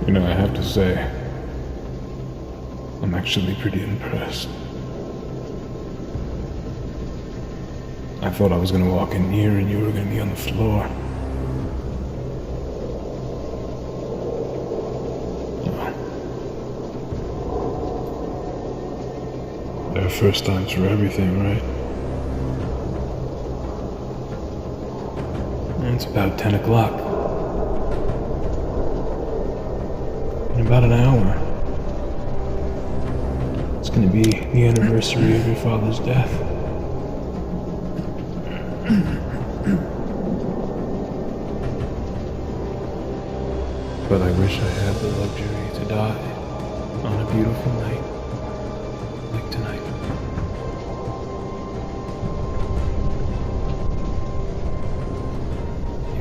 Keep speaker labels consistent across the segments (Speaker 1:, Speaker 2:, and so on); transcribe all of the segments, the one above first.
Speaker 1: You know, I have to say, I'm actually pretty impressed. I thought I was gonna walk in here and you were gonna be on the floor. There are first times for everything, right? And it's about 10 o'clock. In about an hour, it's gonna be the anniversary of your father's death. But I wish I had the luxury to die on a beautiful night like tonight.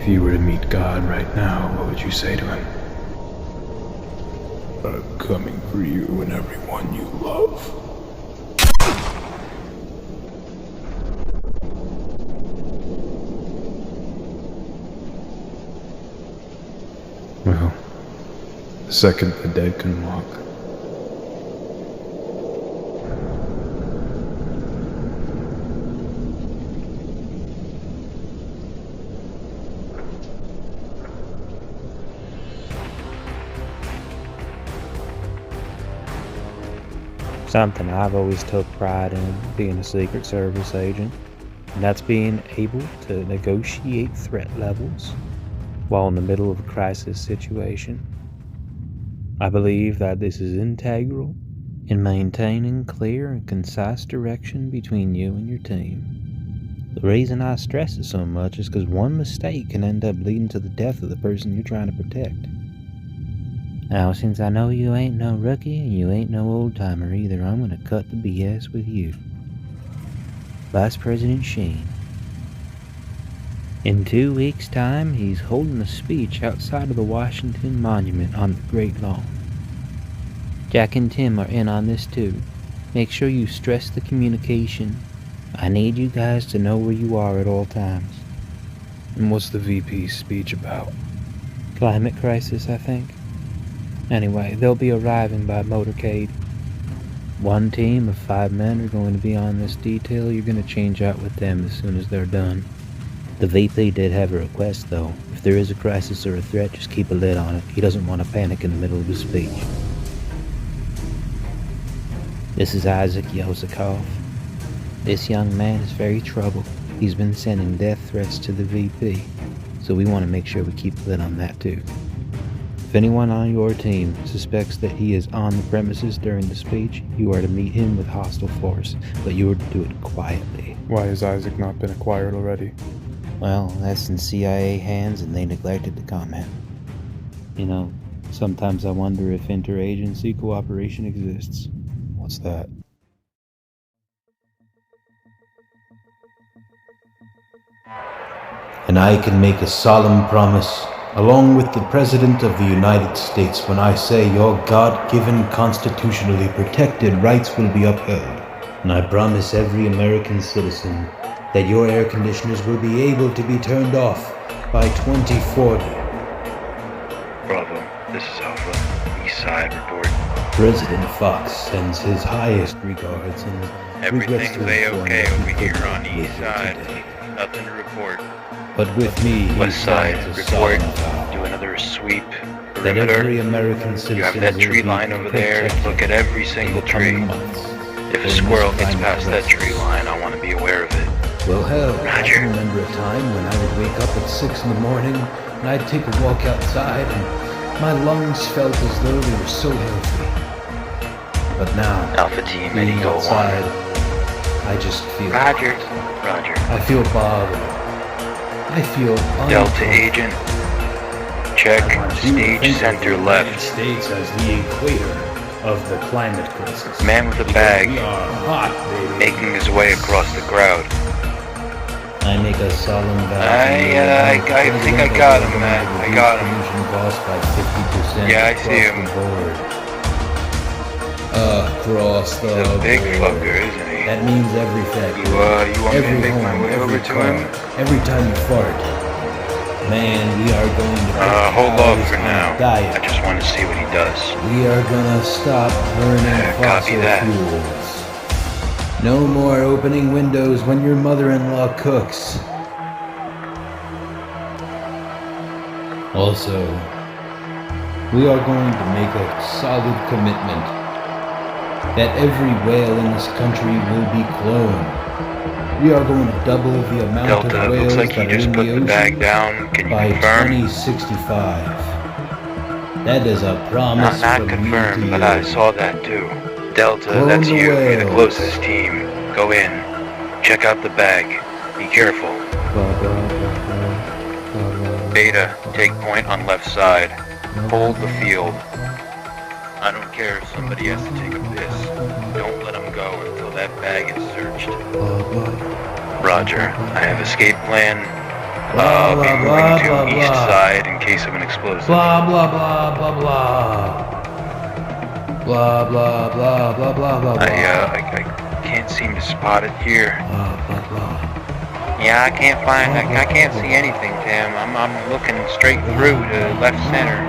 Speaker 1: If you were to meet God right now, what would you say to him? I'm coming for you and everyone you love. Well, the second the dead can walk.
Speaker 2: Something I've always took pride in being a Secret Service agent, and that's being able to negotiate threat levels while in the middle of a crisis situation. I believe that this is integral in maintaining clear and concise direction between you and your team. The reason I stress it so much is because one mistake can end up leading to the death of the person you're trying to protect. Now, since I know you ain't no rookie and you ain't no old-timer either, I'm gonna cut the BS with you. Vice President Sheen. In 2 weeks' time, he's holding a speech outside of the Washington Monument on the Great Lawn. Jack and Tim are in on this too. Make sure you stress the communication. I need you guys to know where you are at all times.
Speaker 1: And what's the VP's speech about?
Speaker 2: Climate crisis, I think. Anyway, they'll be arriving by motorcade. One team of 5 men are going to be on this detail. You're going to change out with them as soon as they're done. The VP did have a request, though. If there is a crisis or a threat, just keep a lid on it. He doesn't want to panic in the middle of his speech. This is Isaac Yosakov. This young man is very troubled. He's been sending death threats to the VP, so we want to make sure we keep a lid on that too. If anyone on your team suspects that he is on the premises during the speech, you are to meet him with hostile force, but you are to do it quietly.
Speaker 1: Why has Isaac not been acquired already?
Speaker 2: Well, that's in CIA hands and they neglected to comment. You know, sometimes I wonder if interagency cooperation exists.
Speaker 1: What's that?
Speaker 3: And I can make a solemn promise, along with the President of the United States, when I say your God-given, constitutionally protected rights will be upheld. And I promise every American citizen that your air conditioners will be able to be turned off by 2040.
Speaker 4: Bravo, this is Alpha. East Side report.
Speaker 3: President Fox sends his highest regards and
Speaker 4: Everything's A-okay over here on East Side. Nothing to report.
Speaker 3: But with me,
Speaker 4: West Side report. Do another sweep. Perimeter.
Speaker 3: American citizen
Speaker 4: You have that tree line over there. Look at every single tree. If a squirrel gets past that tree line, I want to be aware of it.
Speaker 3: Well, hell,
Speaker 4: Roger.
Speaker 3: I remember a time when I would wake up at 6 in the morning and I'd take a walk outside and my lungs felt as though they were so healthy. But now,
Speaker 4: Alpha Team,
Speaker 3: being
Speaker 4: Eagle
Speaker 3: outside,
Speaker 4: 1.
Speaker 3: I just feel...
Speaker 4: Roger. Roger.
Speaker 3: I feel bothered. I feel
Speaker 4: Delta agent. Check.
Speaker 3: I want you to
Speaker 4: Stage
Speaker 3: think of
Speaker 4: center
Speaker 3: the
Speaker 4: left.
Speaker 3: United States as the equator of the climate crisis.
Speaker 4: Man with a
Speaker 3: Because
Speaker 4: bag.
Speaker 3: we are hot, baby.
Speaker 4: Making his way across the crowd.
Speaker 3: I make a solemn vow.
Speaker 4: I think I got him, man. I got him.
Speaker 3: Cost by 50%
Speaker 4: Yeah, I see him.
Speaker 3: across the board. Across the
Speaker 4: He's a big
Speaker 3: board.
Speaker 4: fucker, isn't he?
Speaker 3: That means every factory,
Speaker 4: You want me
Speaker 3: every
Speaker 4: to make my
Speaker 3: home,
Speaker 4: way
Speaker 3: every
Speaker 4: over to
Speaker 3: car,
Speaker 4: him?
Speaker 3: every time you fart. Man, we are going to put
Speaker 4: Hold off
Speaker 3: cows
Speaker 4: for
Speaker 3: on
Speaker 4: now.
Speaker 3: a diet.
Speaker 4: I just want to see what he does.
Speaker 3: We are gonna stop burning
Speaker 4: Copy
Speaker 3: fossil
Speaker 4: that.
Speaker 3: fuels. No more opening windows when your mother-in-law cooks. Also, we are going to make a solid commitment that every whale in this country will be cloned. We are going to double the amount
Speaker 4: Delta,
Speaker 3: of whales
Speaker 4: looks like you
Speaker 3: that are
Speaker 4: just
Speaker 3: in
Speaker 4: put
Speaker 3: the
Speaker 4: the bag
Speaker 3: ocean
Speaker 4: down. Can you
Speaker 3: by
Speaker 4: confirm?
Speaker 3: 2065. That is a promise
Speaker 4: Not
Speaker 3: from me to
Speaker 4: confirm, but
Speaker 3: you.
Speaker 4: I saw that too. Delta,
Speaker 3: Clone
Speaker 4: that's
Speaker 3: the
Speaker 4: you. You're the
Speaker 3: whales.
Speaker 4: closest team. Go in. Check out the bag. Be careful. Beta, take point on left side. Hold the field. I don't care if somebody has to take a piss. Don't let them go until that bag is searched. Roger. I have escape plan. I'll be moving to east side in case of an explosive.
Speaker 3: Blah blah blah blah blah. Blah blah blah blah blah blah blah.
Speaker 4: I can't seem to spot it here.
Speaker 3: Blah blah blah.
Speaker 4: Yeah, I can't see anything, Tim. I'm looking straight through to left center.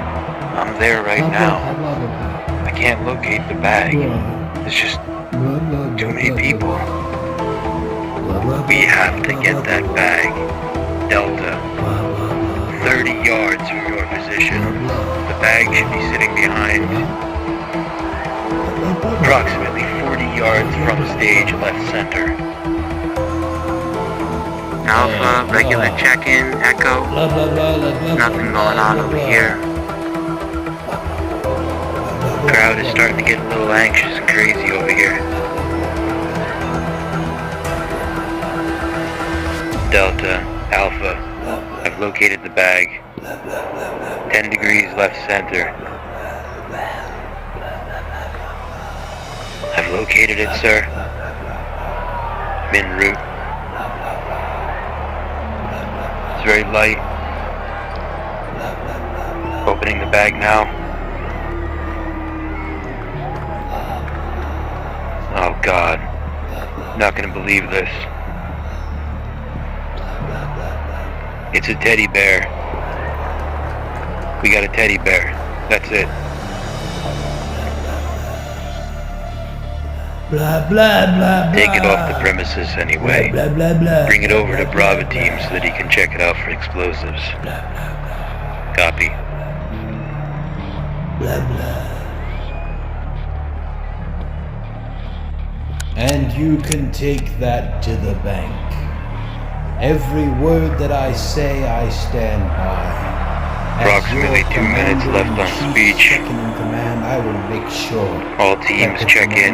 Speaker 4: I'm there right now. I can't locate the bag. There's just too many people. We have to get that bag. Delta, 30 yards from your position. The bag should be sitting behind. Approximately 40 yards from stage left center. Alpha, regular check-in, Echo. Nothing going on over here. Crowd is starting to get a little anxious and crazy over here. Delta, Alpha, I've located the bag. 10 degrees left center. I've located it, sir. En route. It's very light. Opening the bag now. Oh God. Not gonna believe this. It's a teddy bear. We got a teddy bear. That's it.
Speaker 3: Blah blah blah blah.
Speaker 4: Take it off the premises anyway.
Speaker 3: Blah blah blah.
Speaker 4: Bring it over to Bravo team so that he can check it out for explosives. Copy.
Speaker 3: Blah blah. And you can take that to the bank. Every word that I say, I stand by.
Speaker 4: Approximately 2 minutes left on speech.
Speaker 3: Second in command, I will make sure.
Speaker 4: All teams check in.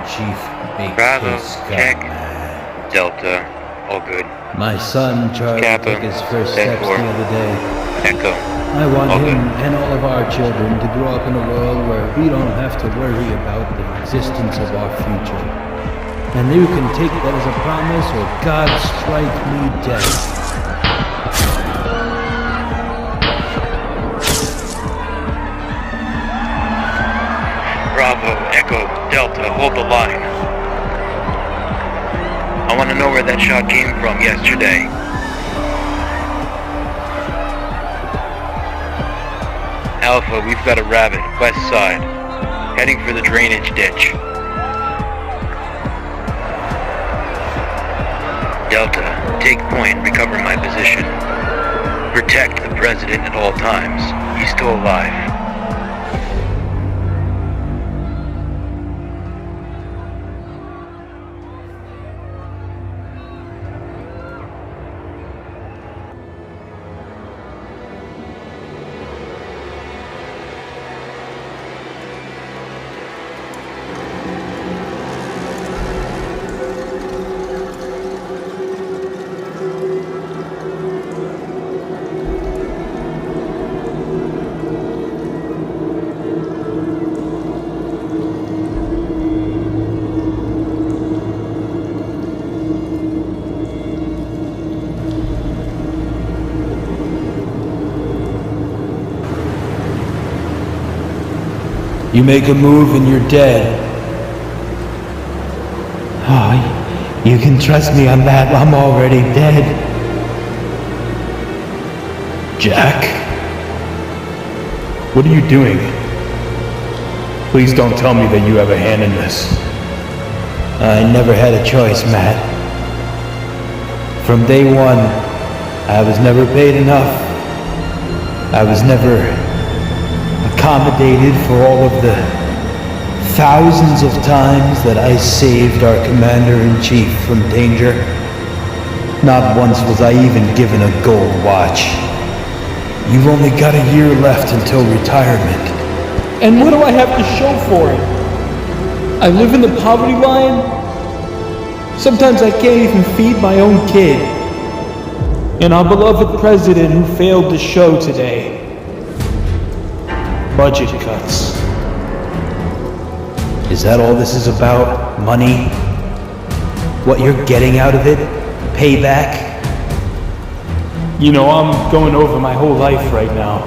Speaker 3: Chief make
Speaker 4: Bravo,
Speaker 3: his
Speaker 4: check.
Speaker 3: command.
Speaker 4: Delta, all good.
Speaker 3: My son Charlie
Speaker 4: Kappa,
Speaker 3: took his first
Speaker 4: 10-4.
Speaker 3: steps the other day.
Speaker 4: Echo,
Speaker 3: I want
Speaker 4: all
Speaker 3: him
Speaker 4: good.
Speaker 3: and all of our children to grow up in a world where we don't have to worry about the existence of our future. And you can take that as a promise, or God strike me dead.
Speaker 4: Bravo, Echo, Delta, hold the line. I want to know where that shot came from yesterday. Alpha, we've got a rabbit, west side. Heading for the drainage ditch. Delta, take point, recover my position. Protect the president at all times. He's still alive.
Speaker 3: You make a move and you're dead. Oh, you can trust me on that. I'm already dead. Jack?
Speaker 1: What are you doing? Please don't tell me that you have a hand in this.
Speaker 3: I never had a choice, Matt. From day one, I was never paid enough. I was never accommodated for all of the thousands of times that I saved our commander-in-chief from danger. Not once was I even given a gold watch. You've only got a year left until retirement.
Speaker 1: And what do I have to show for it? I live in the poverty line? Sometimes I can't even feed my own kid. And our beloved president who failed to show today. Budget cuts.
Speaker 3: Is that all this is about? Money? What you're getting out of it? Payback?
Speaker 1: You know, I'm going over my whole life right now.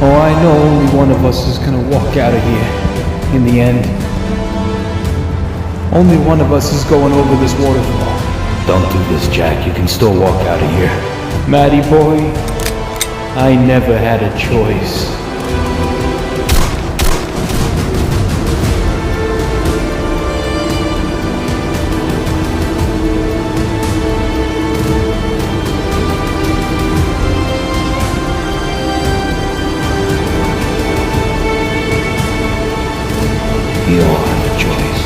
Speaker 1: Oh, I know only one of us is gonna walk out of here in the end. Only one of us is going over this waterfall.
Speaker 3: Don't do this, Jack. You can still walk out of here.
Speaker 1: Matty boy, I never had a choice.
Speaker 3: You all have a choice.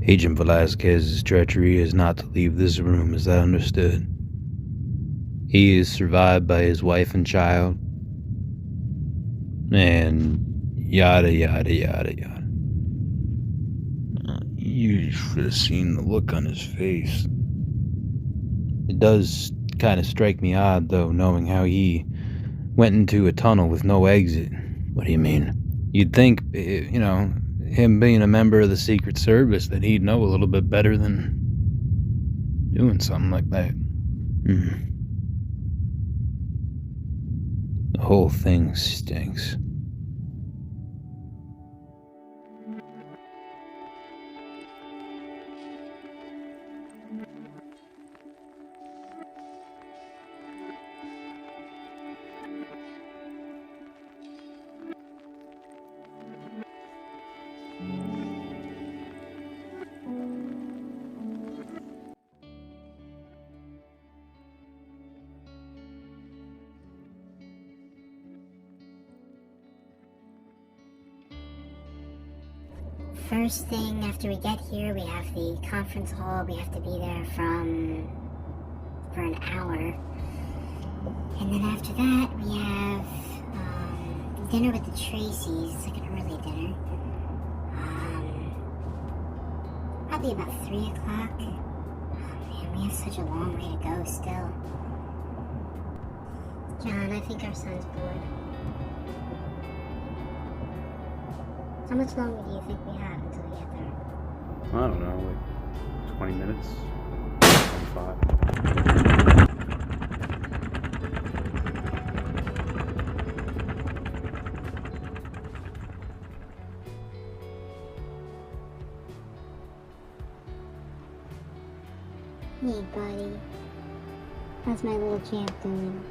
Speaker 3: Agent Velasquez's treachery is not to leave this room, is that understood? He is survived by his wife and child. And yada yada yada yada. You should have seen the look on his face. It does kind of strike me odd, though, knowing how he went into a tunnel with no exit. What do you mean? You'd think, you know, him being a member of the Secret Service, that he'd know a little bit better than doing something like that. The whole thing stinks.
Speaker 5: First thing after we get here, we have the conference hall. We have to be there for an hour. And then after that, we have dinner with the Tracys. It's like an early dinner. Probably about 3 o'clock. Oh man, we have such a long way to go still. John, I think our son's bored. How much longer do you think we have until we get there?
Speaker 6: I don't know, like 20 minutes? 25.
Speaker 5: Hey, buddy. How's my little champ doing?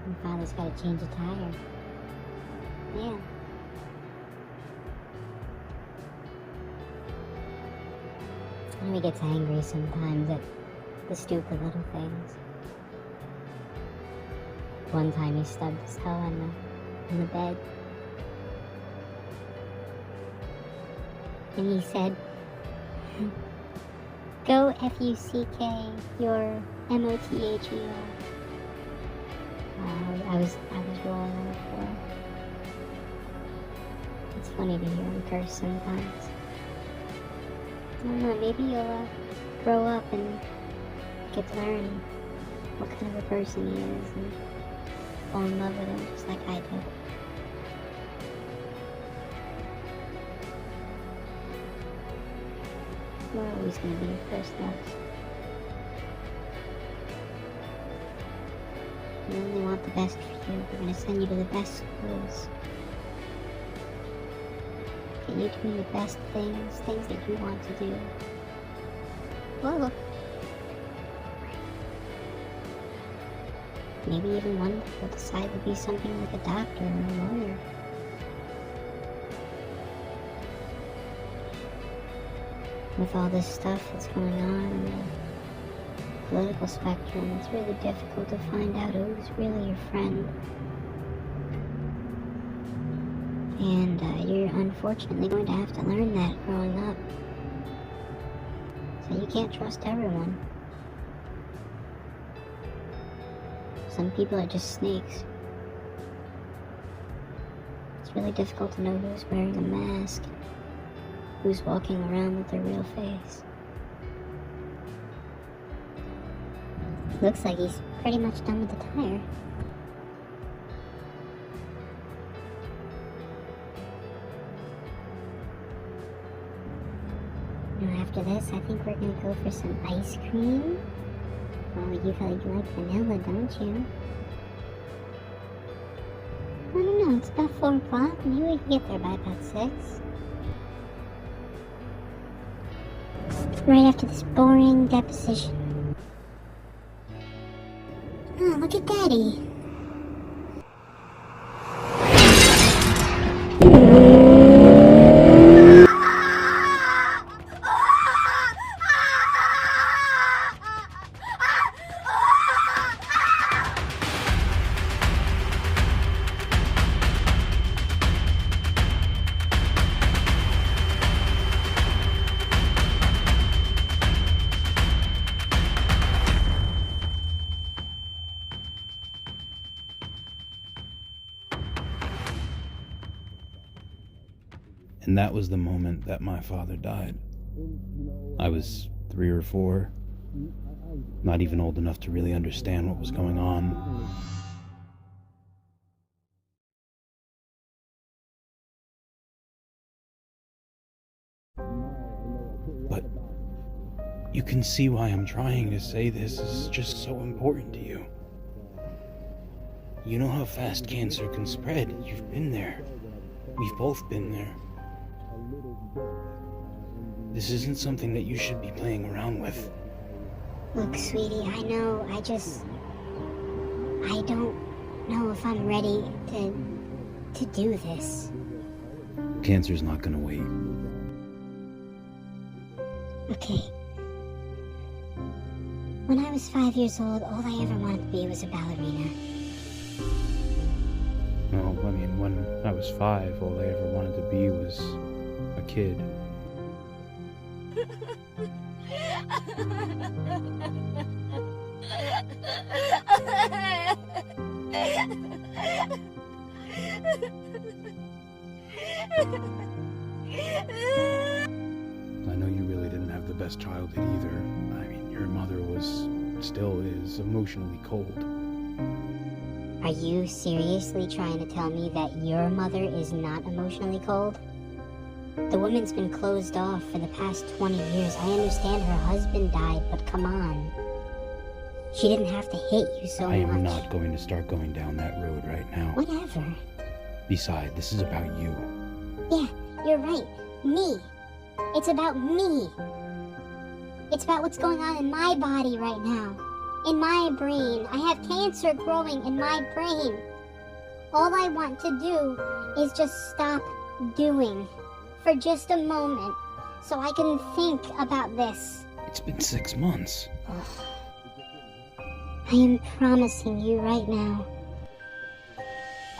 Speaker 5: My father's gotta change a tire. Yeah. And he gets angry sometimes at the stupid little things. One time he stubbed his toe on the bed. And he said, "Go F-U-C-K, you're M-O-T-H-E-R." I was rolling on the floor. It's funny to hear him curse sometimes. I don't know, maybe you'll grow up and get to learn what kind of a person he is and fall in love with him just like I did. We're always going to be your first loves. We only want the best for you. We're going to send you to the best schools. Get you doing the best things that you want to do. Whoa. Maybe even one day you'll decide to be something like a doctor or a lawyer. With all this stuff that's going on in the political spectrum, it's really difficult to find out who's really your friend. And you're unfortunately going to have to learn that growing up. So you can't trust everyone. Some people are just snakes. It's really difficult to know who's wearing a mask, who's walking around with their real face. Looks like he's pretty much done with the tire. Now after this, I think we're gonna go for some ice cream. Oh, you like vanilla, don't you? I don't know, it's about 4 o'clock. Maybe we can get there by about 6. Right after this boring deposition. Oh, look at Daddy.
Speaker 3: And that was the moment that my father died. I was 3 or 4, not even old enough to really understand what was going on. But you can see why I'm trying to say this is just so important to you. You know how fast cancer can spread. You've been there. We've both been there. This isn't something that you should be playing around with.
Speaker 5: Look, sweetie, I know, I don't know if I'm ready to do this.
Speaker 3: Cancer's not gonna wait.
Speaker 5: Okay. When I was 5 years old, all I ever wanted to be was a ballerina.
Speaker 2: Well, I mean, when I was 5, all I ever wanted to be was a kid. I know you really didn't have the best childhood either. I mean, your mother still is emotionally cold.
Speaker 5: Are you seriously trying to tell me that your mother is not emotionally cold? The woman's been closed off for the past 20 years. I understand her husband died, but come on. She didn't have to hate you so much.
Speaker 3: I am not going to start going down that road right now.
Speaker 5: Whatever.
Speaker 3: Besides, this is about you.
Speaker 5: Yeah, you're right. Me. It's about me. It's about what's going on in my body right now. In my brain. I have cancer growing in my brain. All I want to do is just stop doing. For just a moment. So I can think about this.
Speaker 3: It's been 6 months.
Speaker 5: I am promising you right now.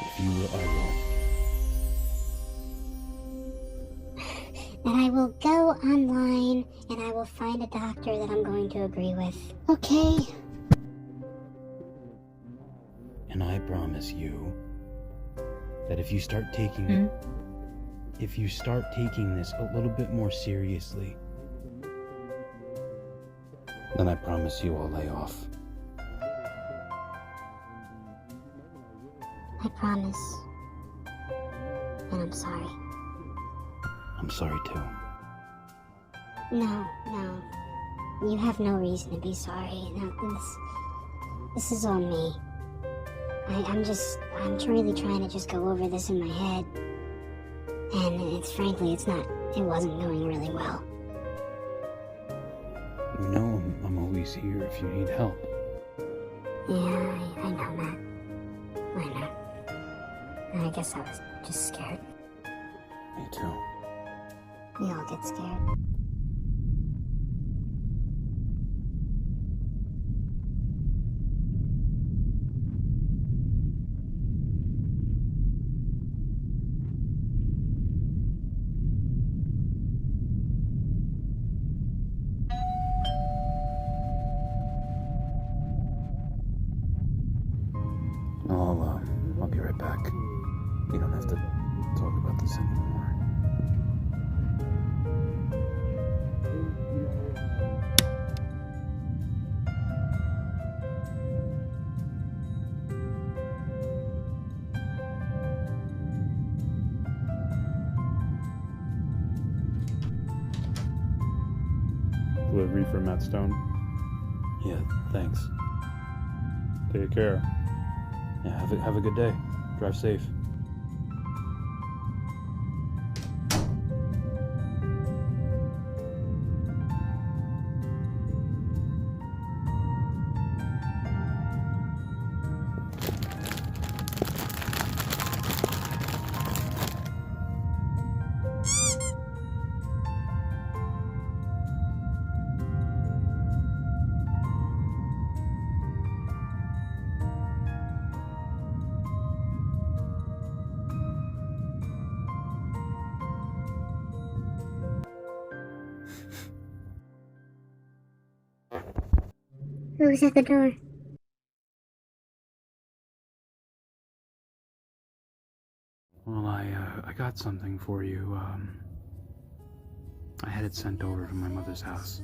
Speaker 3: If you will, I will.
Speaker 5: That I will go online and I will find a doctor that I'm going to agree with. Okay?
Speaker 3: And I promise you that if you start taking if you start taking this a little bit more seriously, then I promise you I'll lay off.
Speaker 5: I promise. And I'm sorry.
Speaker 3: I'm sorry too.
Speaker 5: No. You have no reason to be sorry. No, this is on me. I'm really trying to just go over this in my head. And it wasn't going really well.
Speaker 2: You know I'm always here if you need help.
Speaker 5: Yeah, I know, Matt. I know. I guess I was just scared.
Speaker 2: Me too.
Speaker 5: We all get scared.
Speaker 2: I'll be right back. You don't have to talk about this anymore.
Speaker 6: Delivery for Matt Stone.
Speaker 2: Yeah, thanks.
Speaker 6: Take care.
Speaker 2: Yeah, have a good day. Drive safe.
Speaker 5: Who's at the door?
Speaker 2: Well, I got something for you. I had it sent over from my mother's house.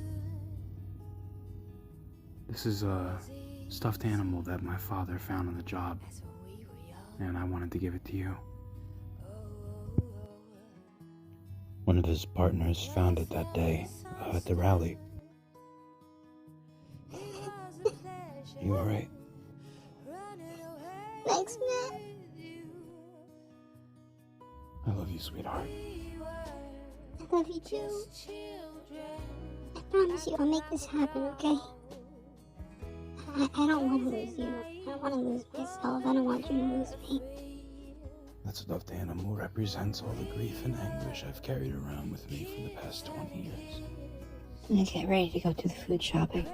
Speaker 2: This is a stuffed animal that my father found on the job, and I wanted to give it to you. One of his partners found it that day at the rally. You alright?
Speaker 5: Thanks, Matt.
Speaker 2: I love you, sweetheart.
Speaker 5: I love you too. I promise you I'll make this happen, okay? I don't want to lose you. I don't want to lose myself. I don't want you to lose me.
Speaker 2: That stuffed animal represents all the grief and anguish I've carried around with me for the past 20 years.
Speaker 5: I'm gonna get ready to go do the food shopping.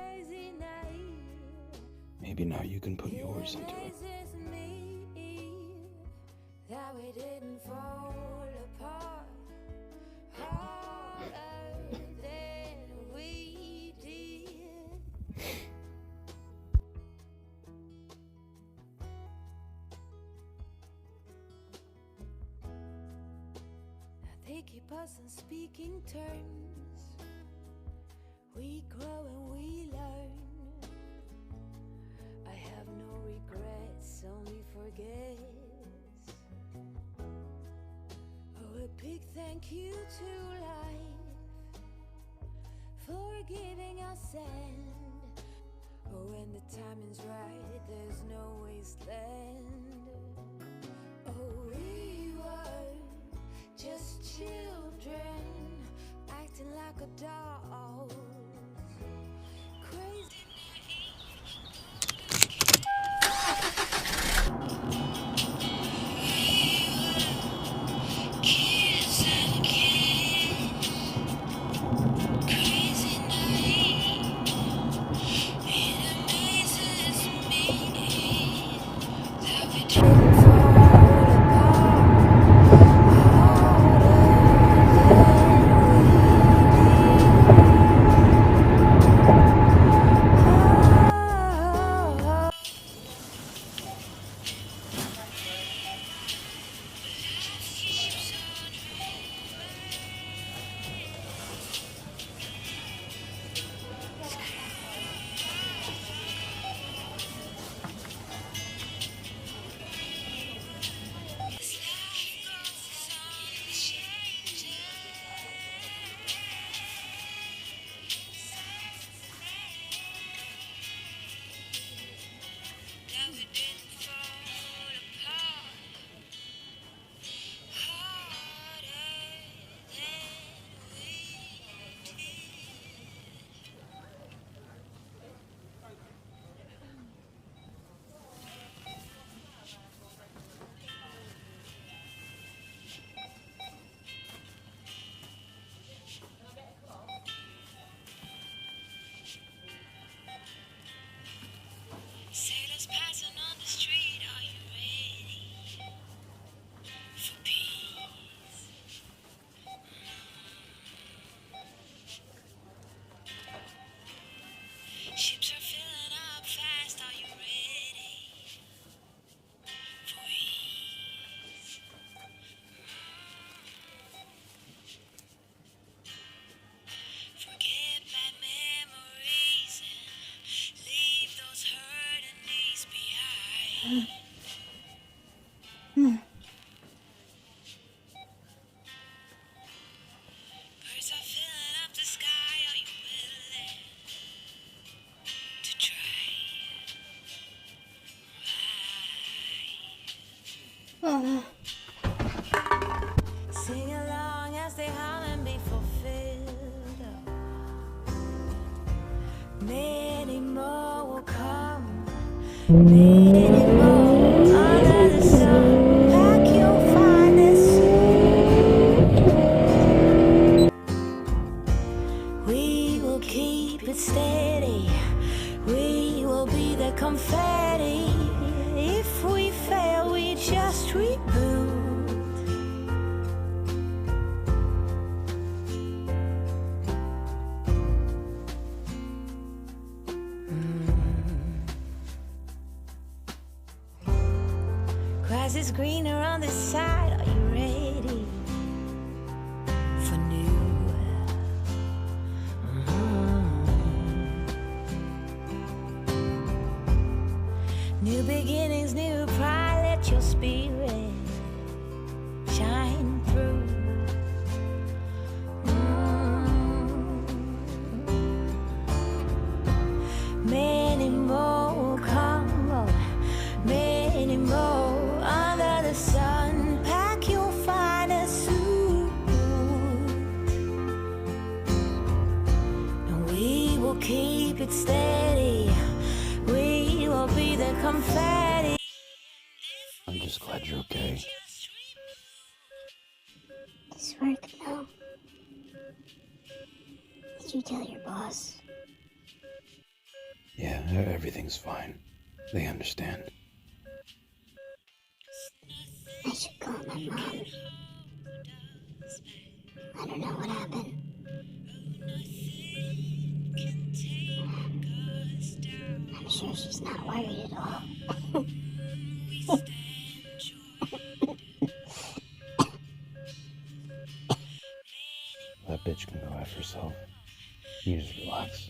Speaker 2: Maybe now you can put yours into it.
Speaker 7: They keep us on speaking terms. We grow and we learn. I have no regrets, only forgets. Oh, a big thank you to life for giving us end. Oh, when the timing's right, there's no wasteland. Oh, we were just children, acting like adults. Crazy. Kids and kids, crazy night. Ships are filling up fast. Are you ready for ease? Forget bad memories and leave those hurting days behind. Birds are filling up the sky. Are you willing to try? Sing along as they howl and be fulfilled. Many more will come. Many more under the sun. Pack your finest suit. We will keep it steady. We will be the confetti. If we fail, we just reboot. Grass is greener on this side. Are you ready for new? New beginnings, new pride. Let your spirit shine through. Many more will come. Oh, many more under the sun. Pack your finest suit, and we will keep it steady. We will be the confetti.
Speaker 3: I'm just glad you're okay.
Speaker 5: This work, though. Did you tell your boss?
Speaker 3: Yeah, everything's fine. They understand.
Speaker 5: I should call my mom. I don't know what happened. I'm sure she's not worried at all.
Speaker 3: That bitch can go after herself. You just relax.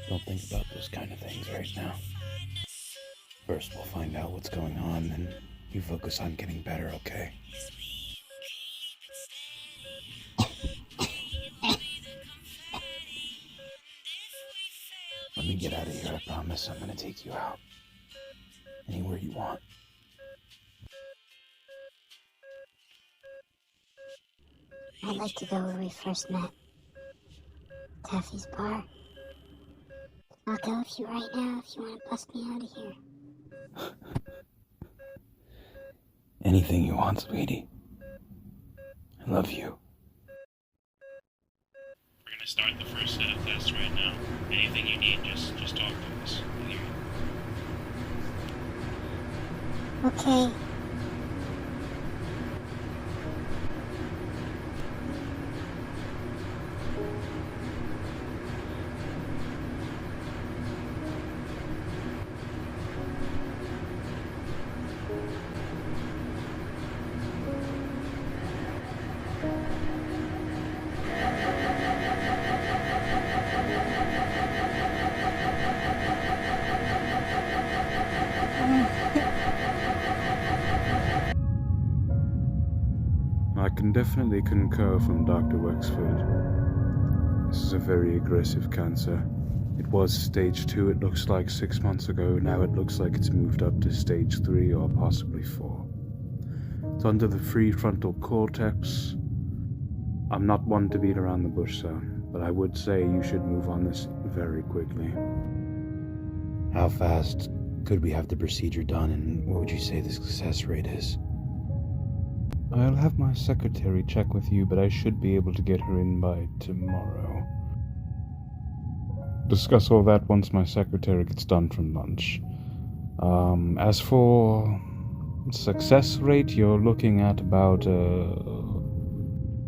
Speaker 3: Don't think about those kind of things right now. First, we'll find out what's going on, and you focus on getting better, okay? Let me get out of here, I promise. I'm gonna take you out. Anywhere you want.
Speaker 5: I'd like to go where we first met. Taffy's bar. I'll go with you right now if you want to bust me out of here.
Speaker 3: Anything you want, sweetie. I love you.
Speaker 8: We're gonna start the first set of tests right now. Anything you need, just talk to us.
Speaker 5: Okay.
Speaker 6: I can definitely concur from Dr. Wexford. This is a very aggressive cancer. It was stage 2, it looks like 6 months ago. Now it looks like it's moved up to stage 3 or possibly 4. It's under the prefrontal cortex. I'm not one to beat around the bush, sir, but I would say you should move on this very quickly.
Speaker 3: How fast could we have the procedure done, and what would you say the success rate is?
Speaker 6: I'll have my secretary check with you, but I should be able to get her in by tomorrow. Discuss all that once my secretary gets done from lunch. As for success rate, you're looking at about,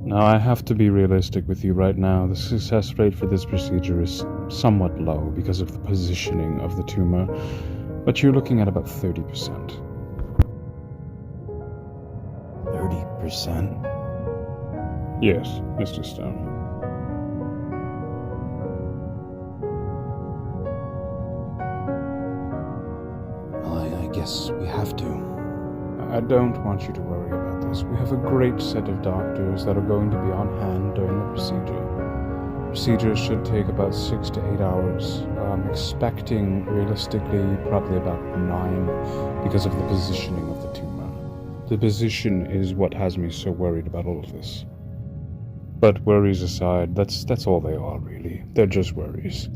Speaker 6: Now, I have to be realistic with you right now. The success rate for this procedure is somewhat low because of the positioning of the tumor, but you're looking at about 30%.
Speaker 3: 30%?
Speaker 6: Yes, Mr. Stone.
Speaker 3: Well, I guess we have to.
Speaker 6: I don't want you to worry about this. We have a great set of doctors that are going to be on hand during the procedure. Procedure should take about 6 to 8 hours. I'm expecting, realistically, probably about 9 because of the positioning of the tumor. The position is what has me so worried about all of this. But worries aside, that's all they are, really. They're just worries.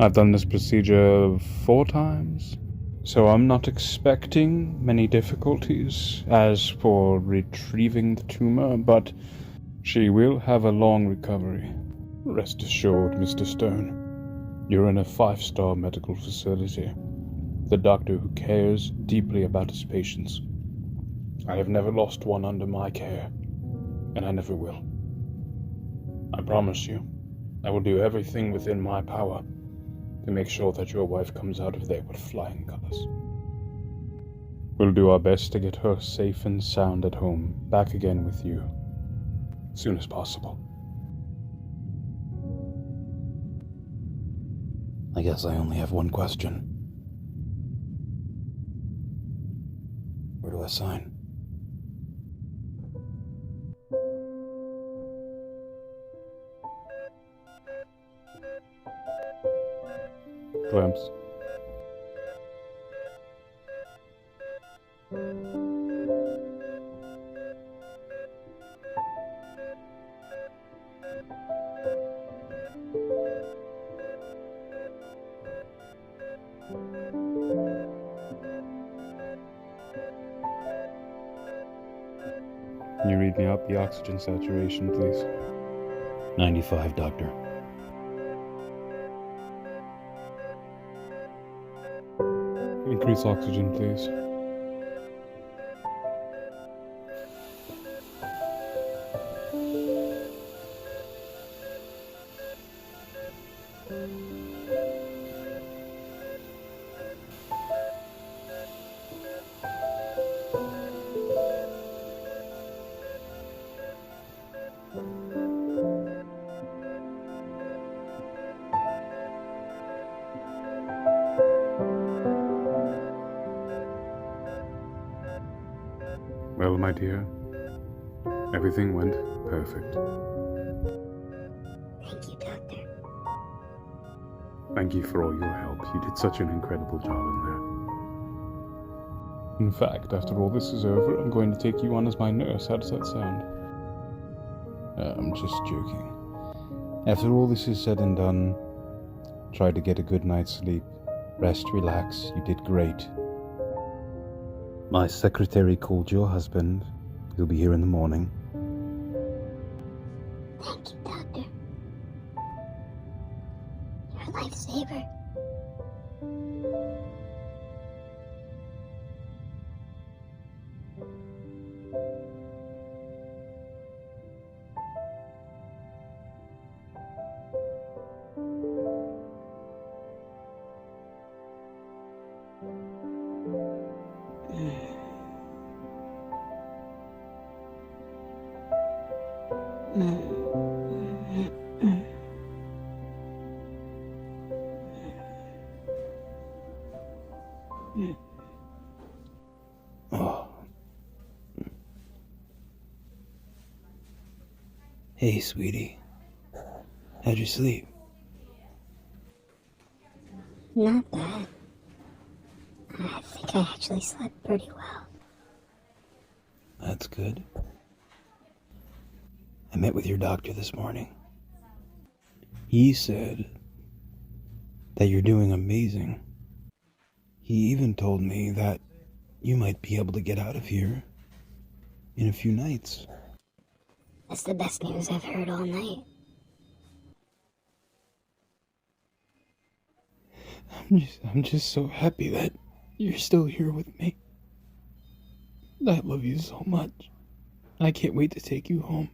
Speaker 6: I've done this procedure 4 times, so I'm not expecting many difficulties as for retrieving the tumor, but she will have a long recovery. Rest assured, Mr. Stone, you're in a 5-star medical facility. The doctor who cares deeply about his patients. I have never lost one under my care, and I never will. I promise you, I will do everything within my power to make sure that your wife comes out of there with flying colors. We'll do our best to get her safe and sound at home, back again with you, as soon as possible.
Speaker 3: I guess I only have one question. Where do I sign?
Speaker 6: Glimpse. Can you read me out the oxygen saturation, please?
Speaker 3: 95, Doctor.
Speaker 6: Increase oxygen, please. Well, my dear, everything went perfect.
Speaker 5: Thank you, Doctor.
Speaker 6: Thank you for all your help. You did such an incredible job in there. In fact, after all this is over, I'm going to take you on as my nurse. How does that sound?
Speaker 3: I'm just joking. After all this is said and done, try to get a good night's sleep. Rest, relax. You did great. My secretary called your husband. He'll be here in the morning.
Speaker 5: Thank you, Doctor. You're a lifesaver.
Speaker 3: Oh. Hey, sweetie. How'd you sleep?
Speaker 5: Not bad. I think I actually slept pretty well.
Speaker 3: That's good. I met with your doctor this morning. He said that you're doing amazing. He even told me that you might be able to get out of here in a few nights.
Speaker 5: That's the best news I've heard all night.
Speaker 1: I'm just so happy that you're still here with me. I love you so much. I can't wait to take you home.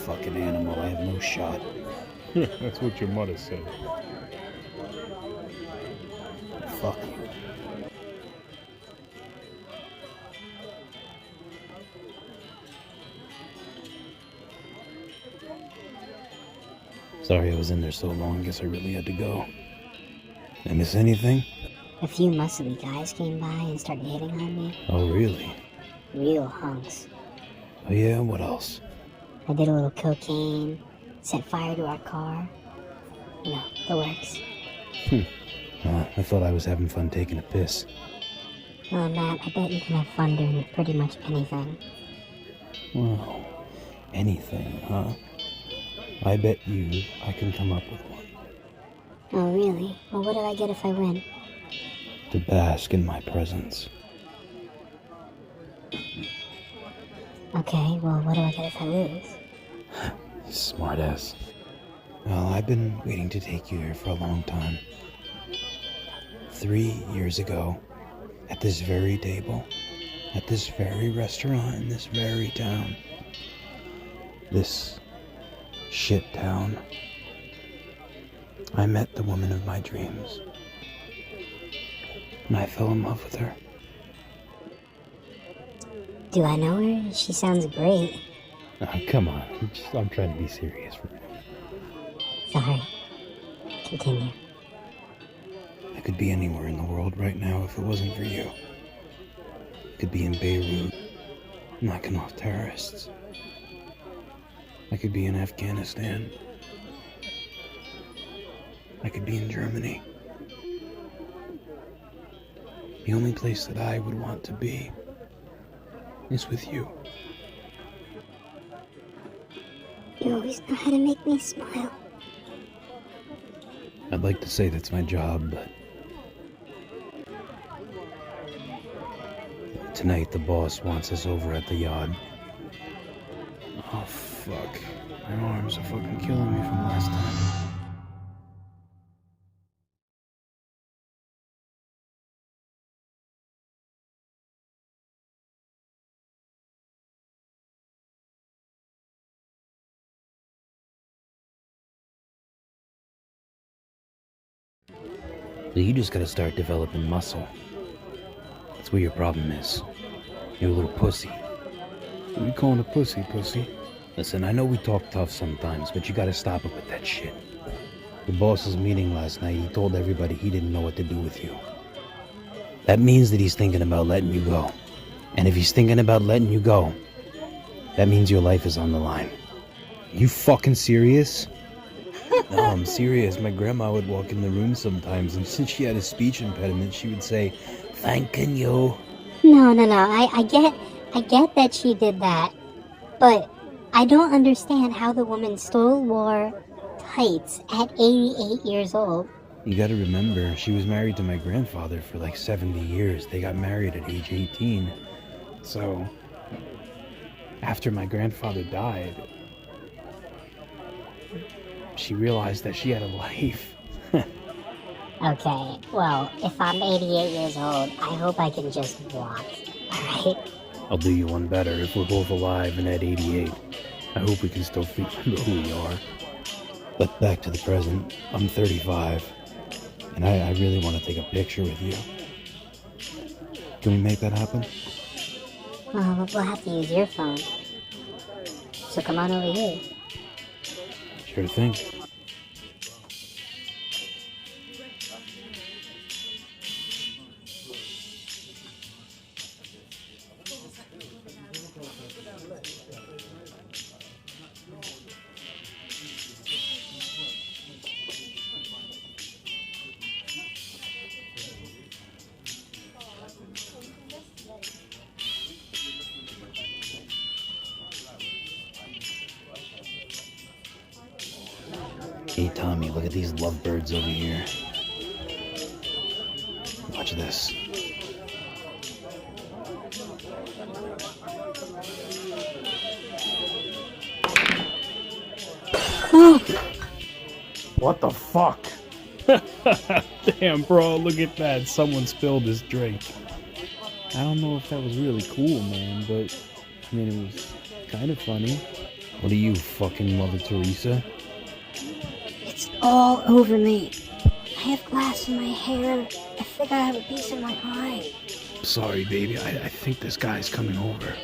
Speaker 3: Fucking animal, I have no shot.
Speaker 6: That's what your mother said.
Speaker 3: Fuck you. Sorry I was in there so long, guess I really had to go. Did I miss anything?
Speaker 5: A few muscly guys came by and started hitting on me.
Speaker 3: Oh, really?
Speaker 5: Real hunks.
Speaker 3: Oh yeah, what else?
Speaker 5: I did a little cocaine, set fire to our car. You know, the works.
Speaker 3: I thought I was having fun taking a piss.
Speaker 5: Well, Matt, I bet you can have fun doing pretty much anything.
Speaker 3: Well, anything, huh? I bet you I can come up with one.
Speaker 5: Oh, really? Well, what do I get if I win?
Speaker 3: To bask in my presence.
Speaker 5: Okay, well, what do I get if I lose?
Speaker 3: Smartass. Well, I've been waiting to take you here for a long time. 3 years ago, at this very table, at this very restaurant in this very town, this shit town, I met the woman of my dreams. And I fell in love with her.
Speaker 5: Do I know her? She sounds great.
Speaker 3: Oh, come on. I'm trying to be serious for a minute.
Speaker 5: Sorry. Continue.
Speaker 3: I could be anywhere in the world right now if it wasn't for you. I could be in Beirut, knocking off terrorists. I could be in Afghanistan. I could be in Germany. The only place that I would want to be is with you.
Speaker 5: You always know how to make me smile.
Speaker 3: I'd like to say that's my job, but tonight the boss wants us over at the yard. Oh, fuck. My arms are fucking killing me from last time. So you just gotta start developing muscle. That's where your problem is. You're a little pussy.
Speaker 6: What are you calling a pussy, pussy?
Speaker 3: Listen, I know we talk tough sometimes, but you gotta stop it with that shit. The boss's meeting last night, he told everybody he didn't know what to do with you. That means that he's thinking about letting you go. And if he's thinking about letting you go, that means your life is on the line. You fucking serious? No, I'm serious. My grandma would walk in the room sometimes, and since she had a speech impediment, she would say, "Thanking you."
Speaker 5: No. I get that she did that. But I don't understand how the woman still wore tights at 88 years old.
Speaker 3: You gotta remember, she was married to my grandfather for like 70 years. They got married at age 18. So, after my grandfather died, she realized that she had a life.
Speaker 5: Okay, well, if I'm 88 years old, I hope I can just walk, alright?
Speaker 3: I'll do you one better. If we're both alive and at 88, I hope we can still remember who we are. But back to the present, I'm 35, and I really want to take a picture with you. Can we make that happen?
Speaker 5: Well, we'll have to use your phone. So come on over here.
Speaker 3: Sure thing. Hey Tommy, look at these lovebirds over here. Watch this.
Speaker 6: What the fuck?
Speaker 2: Damn, bro, look at that. Someone spilled his drink. I don't know if that was really cool, man, but I mean, it was kind of funny. What are you, fucking Mother Teresa?
Speaker 5: It's all over me. I have glass in my hair. I think I have a piece in my eye.
Speaker 2: Sorry, baby. I think this guy's coming over.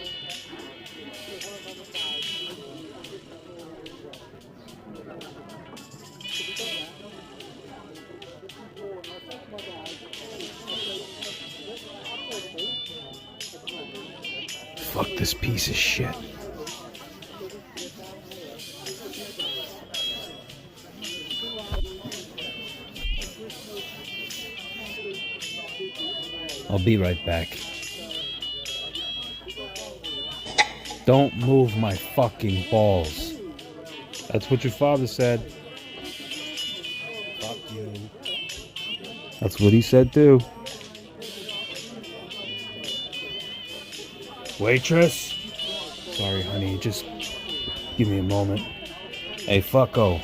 Speaker 2: Fuck this piece of shit. I'll be right back. Don't move my fucking balls. That's what your father said.
Speaker 3: Fuck you.
Speaker 2: That's what he said too. Waitress? Sorry, honey, just give me a moment. Hey, fucko.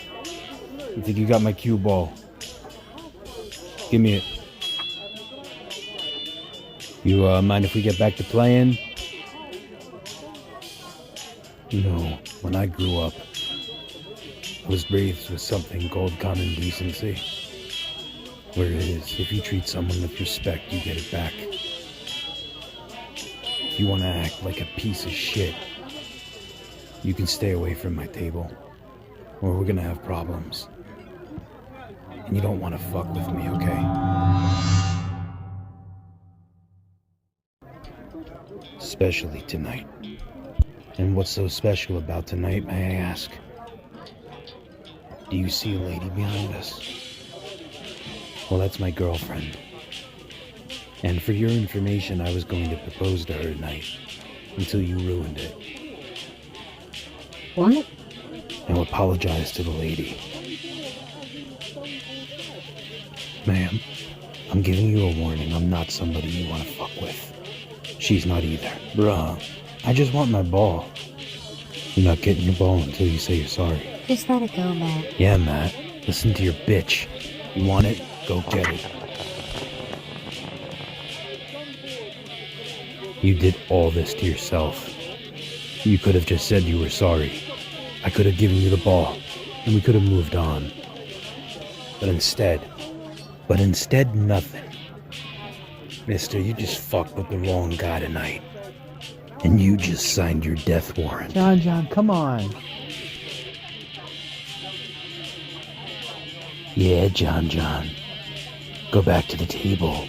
Speaker 2: You think you got my cue ball? Give me it. You mind if we get back to playing? You know, when I grew up, I was raised with something called common decency. Where it is, if you treat someone with respect, you get it back. If you want to act like a piece of shit, you can stay away from my table, or we're gonna have problems. And you don't want to fuck with me, okay? Especially tonight. And what's so special about tonight, may I ask? Do you see a lady behind us? Well, that's my girlfriend. And for your information, I was going to propose to her tonight, until you ruined it.
Speaker 5: What?
Speaker 2: Now apologize to the lady. Ma'am, I'm giving you a warning. I'm not somebody you want to fuck with. She's not either. Bruh, I just want my ball. You're not getting your ball until you say you're sorry.
Speaker 5: Just let it go, Matt.
Speaker 2: Yeah, Matt. Listen to your bitch. You want it? Go get it. You did all this to yourself. You could have just said you were sorry. I could have given you the ball, and we could have moved on. But instead, nothing. Mister, you just fucked with the wrong guy tonight. And you just signed your death warrant.
Speaker 1: John, come on.
Speaker 2: Yeah, John. Go back to the table.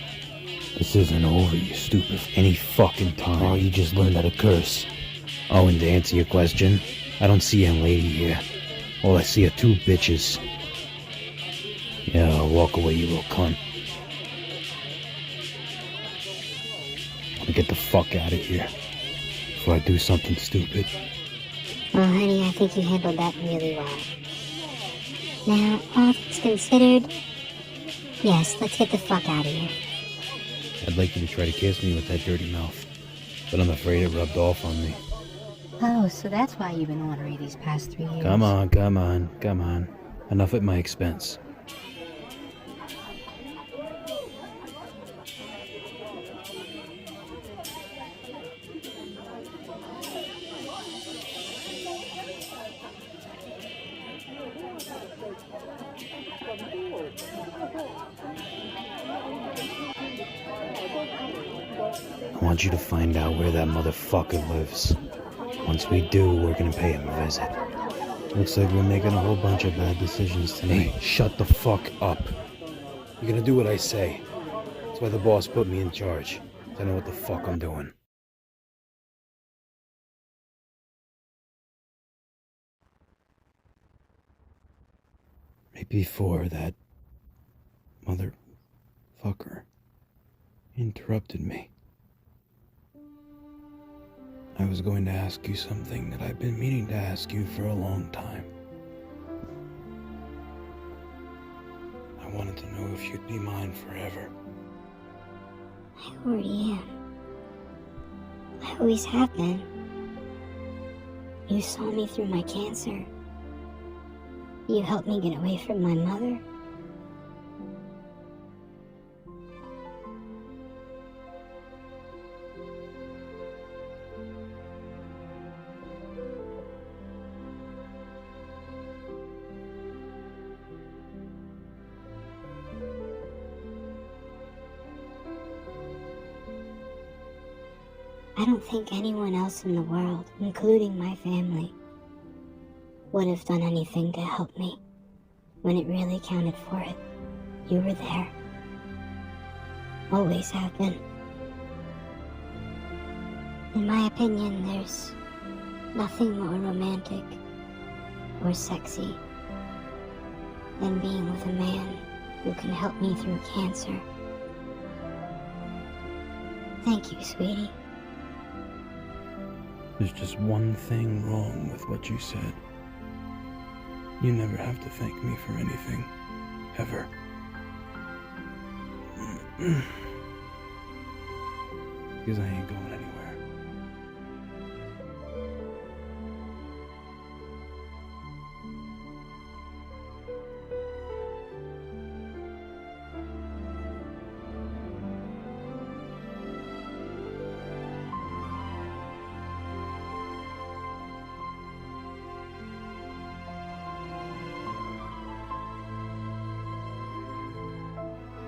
Speaker 2: This isn't over, you stupid. Any fucking time. Oh, you just learned how to curse. Oh, and to answer your question, I don't see a lady here. All I see are two bitches. Yeah, walk away, you little cunt. I want to get the fuck out of here before I do something stupid.
Speaker 5: Well, honey, I think you handled that really well. Now, all things considered, yes, let's get the fuck out of here.
Speaker 2: I'd like you to try to kiss me with that dirty mouth, but I'm afraid it rubbed off on me.
Speaker 5: Oh, so that's why you've been ornery these past 3 years.
Speaker 2: Come on. Enough at my expense. I want you to find out where that motherfucker lives. Once we do, we're gonna pay him a visit. Looks like we're making a whole bunch of bad decisions tonight. Hey, shut the fuck up. You're gonna do what I say. That's why the boss put me in charge. I know what the fuck I'm doing. Right before that motherfucker interrupted me, I was going to ask you something that I've been meaning to ask you for a long time. I wanted to know if you'd be mine forever.
Speaker 5: I already am. I always have been. You saw me through my cancer. You helped me get away from my mother. I don't think anyone else in the world, including my family, would have done anything to help me. When it really counted for it, you were there. Always have been. In my opinion, there's nothing more romantic or sexy than being with a man who can help me through cancer. Thank you, sweetie.
Speaker 6: There's just one thing wrong with what you said. You never have to thank me for anything. Ever. Because I ain't going anywhere.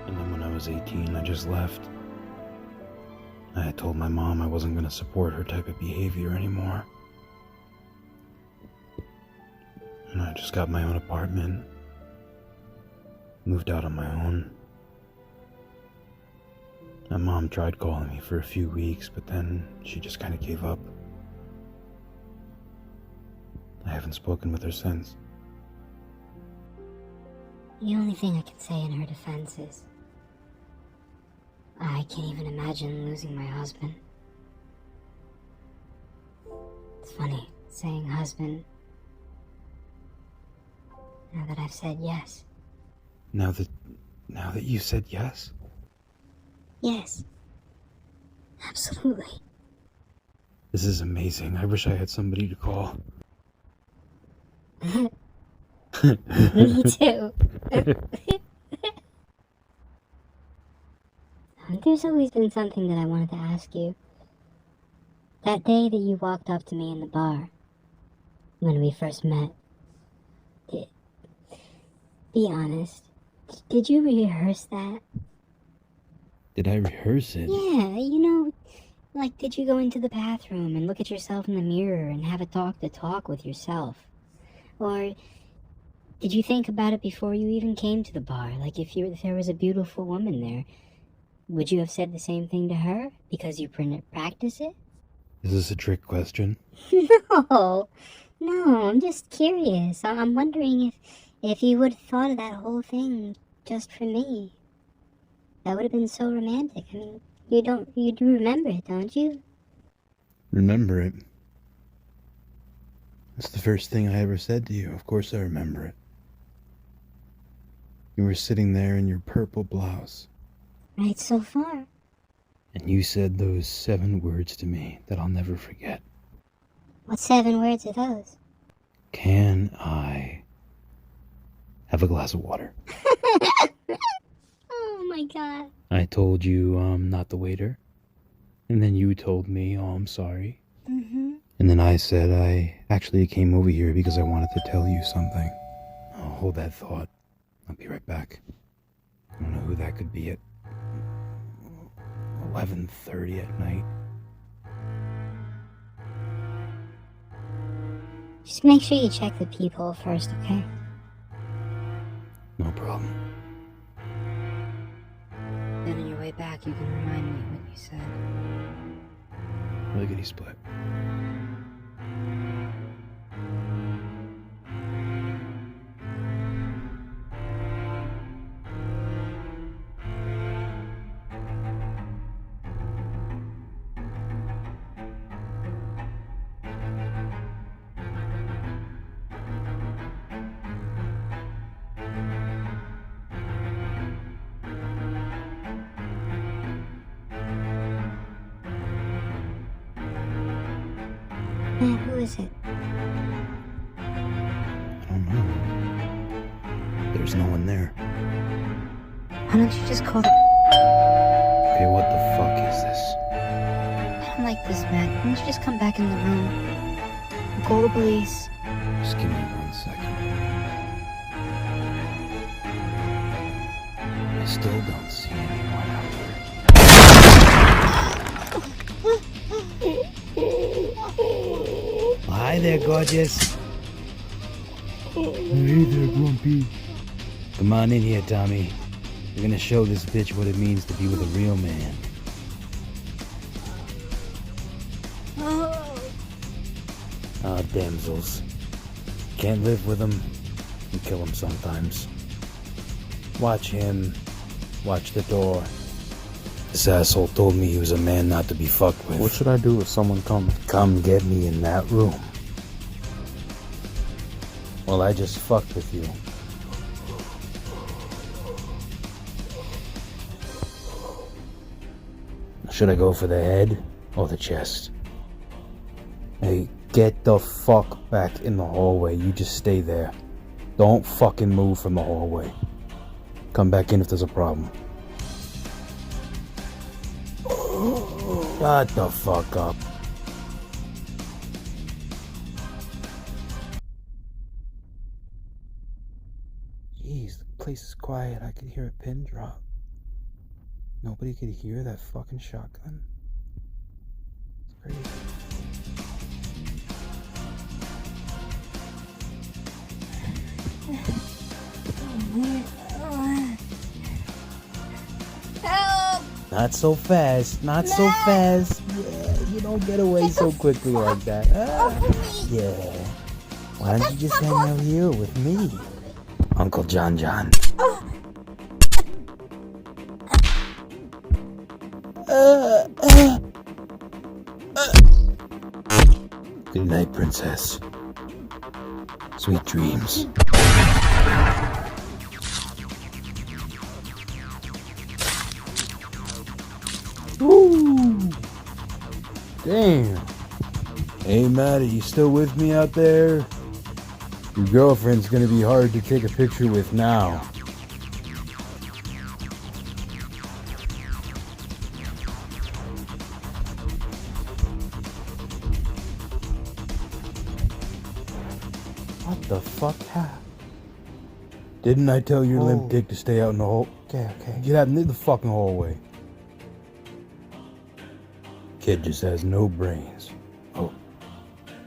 Speaker 3: And then when I was 18, I just left. I had told my mom I wasn't going to support her type of behavior anymore. And I just got my own apartment. Moved out on my own. My mom tried calling me for a few weeks, but then she just kind of gave up. I haven't spoken with her since.
Speaker 5: The only thing I can say in her defense is I can't even imagine losing my husband. It's funny saying husband now that I've said yes.
Speaker 3: Now that you said yes?
Speaker 5: Yes. Absolutely.
Speaker 3: This is amazing. I wish I had somebody to call.
Speaker 5: Me too. There's always been something that I wanted to ask you. That day that you walked up to me in the bar, when we first met, be honest, did you rehearse that?
Speaker 3: Did I rehearse it?
Speaker 5: Yeah, like did you go into the bathroom and look at yourself in the mirror and have a talk with yourself? Or did you think about it before you even came to the bar? Like if there was a beautiful woman there, would you have said the same thing to her because you practice it?
Speaker 3: Is this a trick question?
Speaker 5: No, I'm just curious. I'm wondering if you would have thought of that whole thing just for me. That would have been so romantic. I mean, you do remember it, don't you?
Speaker 3: Remember it? That's the first thing I ever said to you. Of course I remember it. You were sitting there in your purple blouse.
Speaker 5: Right so far.
Speaker 3: And you said those 7 words to me that I'll never forget.
Speaker 5: What 7 words are those?
Speaker 3: Can I have a glass of water?
Speaker 5: Oh my god.
Speaker 3: I told you I'm not the waiter. And then you told me, oh, I'm sorry.
Speaker 5: Mm-hmm.
Speaker 3: And then I said I actually came over here because I wanted to tell you something. I'll hold that thought. I'll be right back. I don't know who that could be at 11:30 at night.
Speaker 5: Just make sure you check the peephole first, okay?
Speaker 3: No problem.
Speaker 5: Then on your way back, you can remind me what you said.
Speaker 3: Lickety split.
Speaker 5: Man, who is it?
Speaker 3: I don't know. There's no one there.
Speaker 5: Why don't you just call the...
Speaker 3: Okay, what the fuck is this?
Speaker 5: I don't like this, Matt. Why don't you just come back in the room? We'll call the police.
Speaker 3: Just give me 1 second. I still don't see anyone out there. Hi there, gorgeous.
Speaker 6: Hey there, Grumpy.
Speaker 3: Come on in here, Tommy. We're gonna show this bitch what it means to be with a real man. Ah, damsels. Can't live with them. You kill them sometimes. Watch him. Watch the door. This asshole told me he was a man not to be fucked with.
Speaker 2: What should I do if someone comes?
Speaker 3: Come get me in that room. Well, I just fucked with you. Should I go for the head or the chest? Hey, get the fuck back in the hallway. You just stay there. Don't fucking move from the hallway. Come back in if there's a problem. Shut the fuck up. Jeez, the place is quiet. I could hear a pin drop. Nobody could hear that fucking shotgun. It's crazy.
Speaker 5: Help!
Speaker 3: Not so fast. Not so fast. Yeah, you don't get away so quickly like that. Yeah. Why don't you just hang out here with me? Uncle John John. Good night, princess. Sweet dreams. Woo! Damn. Hey, Maddie, you still with me out there? Your girlfriend's gonna be hard to take a picture with now. What the fuck happened? Didn't I tell your limp dick to stay out in the hall? Okay. Get out in the fucking hallway. Kid just has no brains. Oh,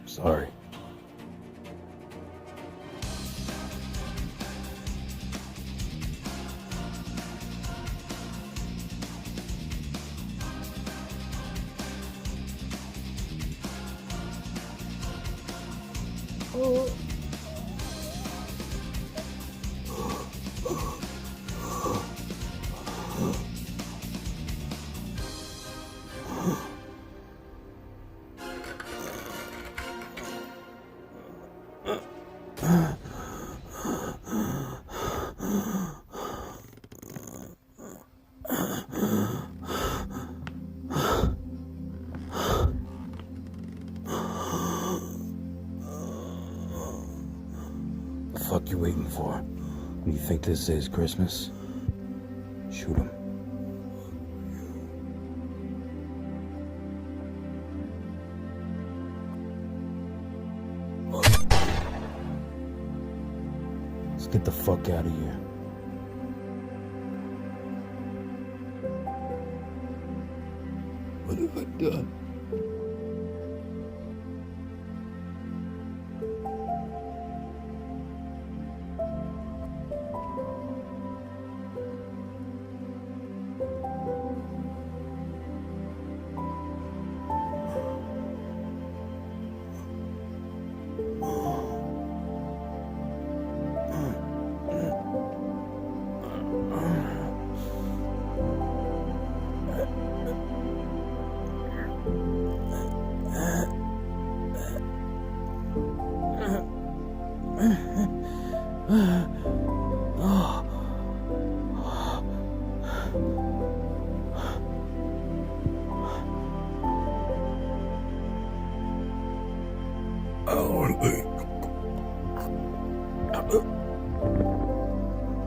Speaker 3: sorry. The fuck you waiting for? You think this is Christmas? Shoot him. Let's get the fuck out of here. What have I done?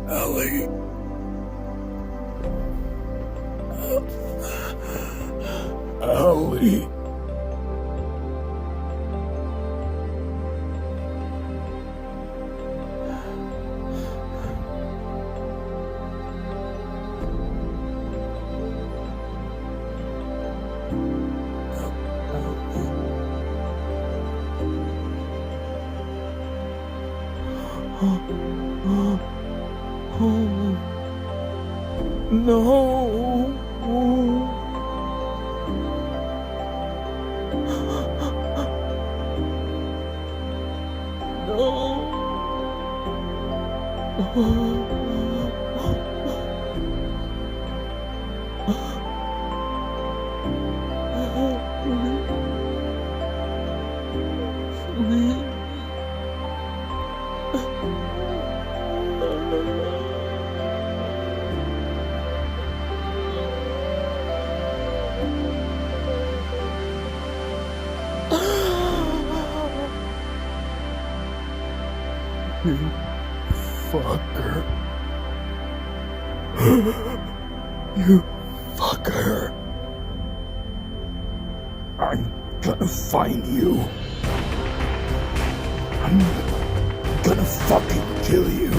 Speaker 3: Ellie. Ellie.
Speaker 1: No. You fucker. You fucker. I'm gonna find you. I'm gonna fucking kill you.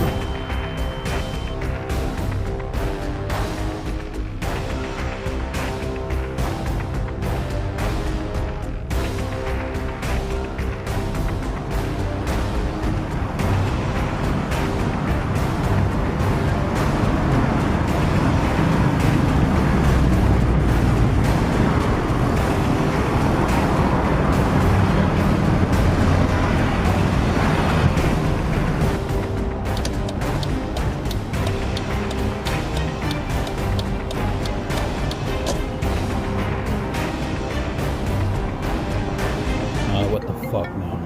Speaker 2: What the fuck now?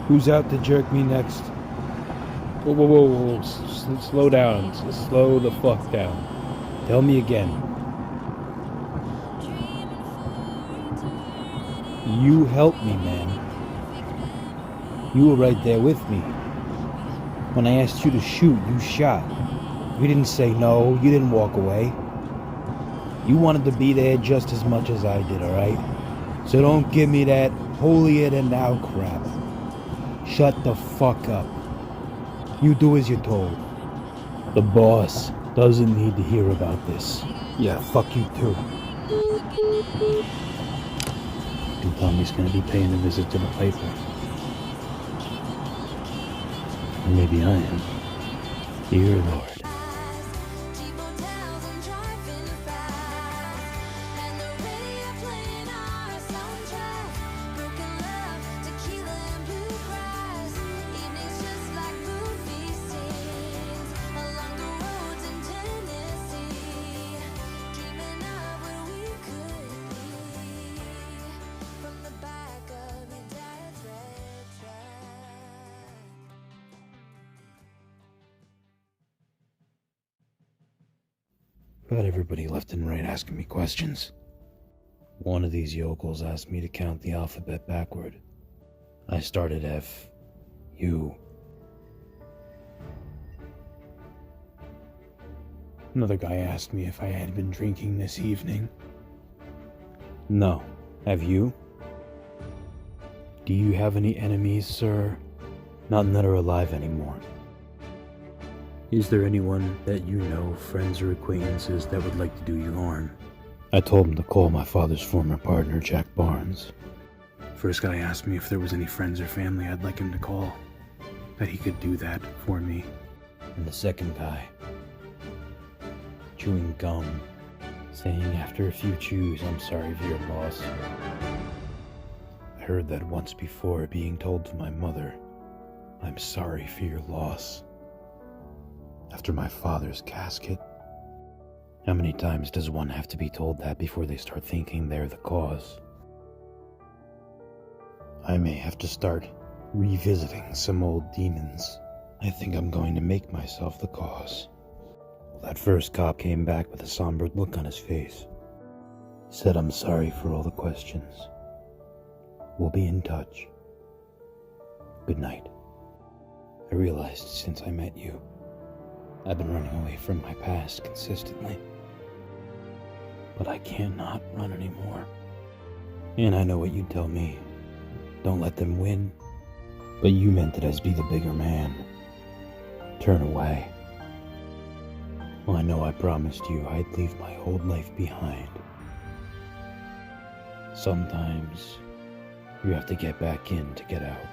Speaker 1: Who's out to jerk me next?
Speaker 2: Whoa, whoa, whoa, whoa. Slow down. Slow the fuck down. Tell me again. You helped me, man. You were right there with me. When I asked you to shoot, you shot. You didn't say no. You didn't walk away. You wanted to be there just as much as I did, alright? So don't give me that holier-than-thou crap. Shut the fuck up. You do as you're told. The boss doesn't need to hear about this. Yeah, fuck you too. And Tommy's gonna be paying a visit to the paper. Or maybe I am. Dear Lord. Got everybody left and right asking me questions. One of these yokels asked me to count the alphabet backward. I started F. U. Another guy asked me if I had been drinking this evening. No. Have you? Do you have any enemies, sir? None that are alive anymore. Is there anyone that you know, friends or acquaintances, that would like to do you harm? I told him to call my father's former partner, Jack Barnes. First guy asked me if there was any friends or family I'd like him to call, that he could do that for me. And the second guy, chewing gum, saying after a few chews, I'm sorry for your loss. I heard that once before, being told to my mother, I'm sorry for your loss. After my father's casket. How many times does one have to be told that before they start thinking they're the cause? I may have to start revisiting some old demons. I think I'm going to make myself the cause. Well, that first cop came back with a somber look on his face. He said, I'm sorry for all the questions. We'll be in touch. Good night. I realized since I met you, I've been running away from my past consistently. But I cannot run anymore. And I know what you'd tell me. Don't let them win. But you meant it as be the bigger man. Turn away. Well, I know I promised you I'd leave my old life behind. Sometimes you have to get back in to get out.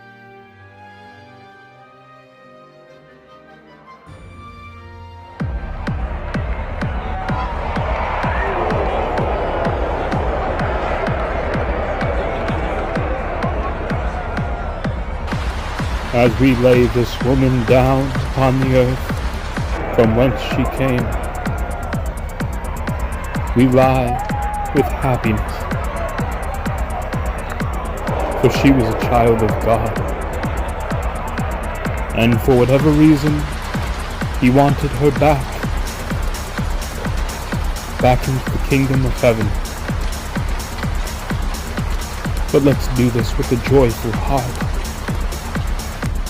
Speaker 6: as we lay this woman down upon the earth from whence she came, we lie with happiness, for she was a child of God, and for whatever reason, He wanted her back into the kingdom of heaven. But let's do this with a joyful heart.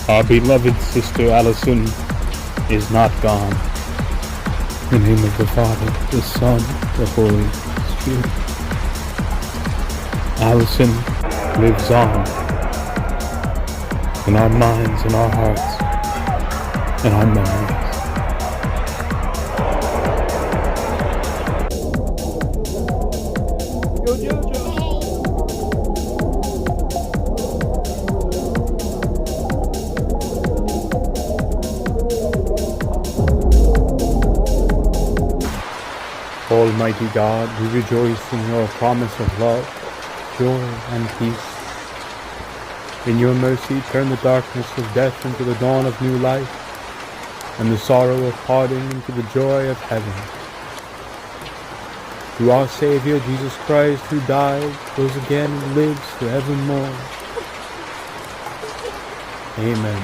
Speaker 6: Our beloved sister Allison is not gone. In the name of the Father, the Son, the Holy Spirit. Allison lives on in our minds, in our hearts, in our memories. Almighty God, we rejoice in your promise of love, joy, and peace. In your mercy, turn the darkness of death into the dawn of new life, and the sorrow of parting into the joy of heaven. Through our Savior, Jesus Christ, who died, rose again, and lives forevermore. Amen.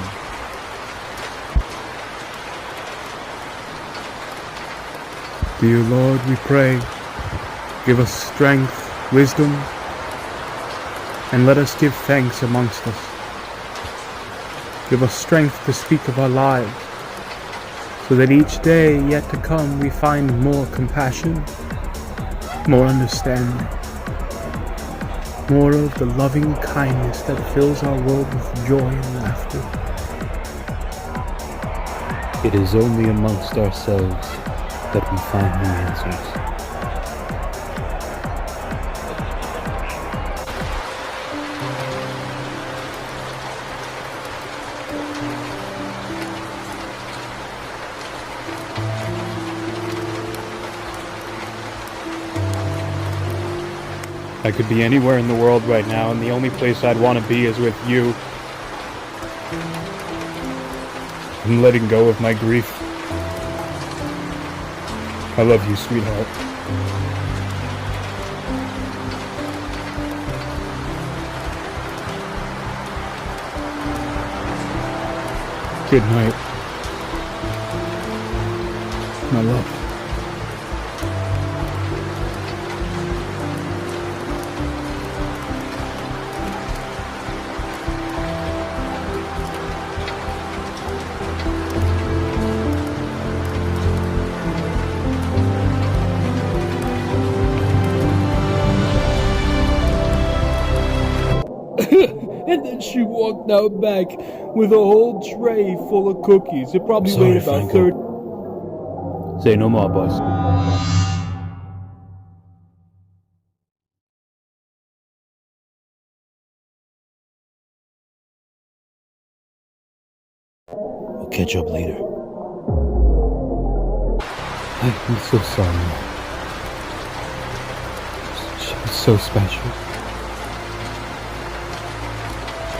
Speaker 6: Dear Lord, we pray, give us strength, wisdom, and let us give thanks amongst us. Give us strength to speak of our lives, so that each day yet to come we find more compassion, more understanding, more of the loving kindness that fills our world with joy and laughter.
Speaker 2: It is only amongst ourselves that we find the answers.
Speaker 6: I could be anywhere in the world right now, and the only place I'd want to be is with you. I'm letting go of my grief. I love you, sweetheart. Good night, my love.
Speaker 1: And then she walked out back with a whole tray full of cookies. It probably
Speaker 3: Sorry,
Speaker 1: weighed about
Speaker 3: Franco.
Speaker 1: 30.
Speaker 2: Say no more, boss.
Speaker 3: We'll catch up later.
Speaker 2: I'm so sorry, Mom. She was so special.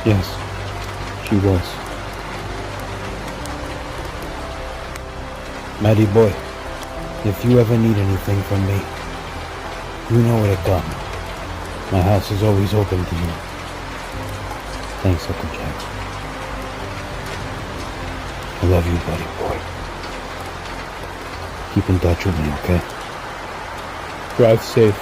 Speaker 2: Yes, she was.
Speaker 3: Matty boy, if you ever need anything from me, you know where to come. My house is always open to you.
Speaker 2: Thanks, Uncle Jack.
Speaker 3: I love you, buddy boy. Keep in touch with me, okay?
Speaker 6: Drive safe.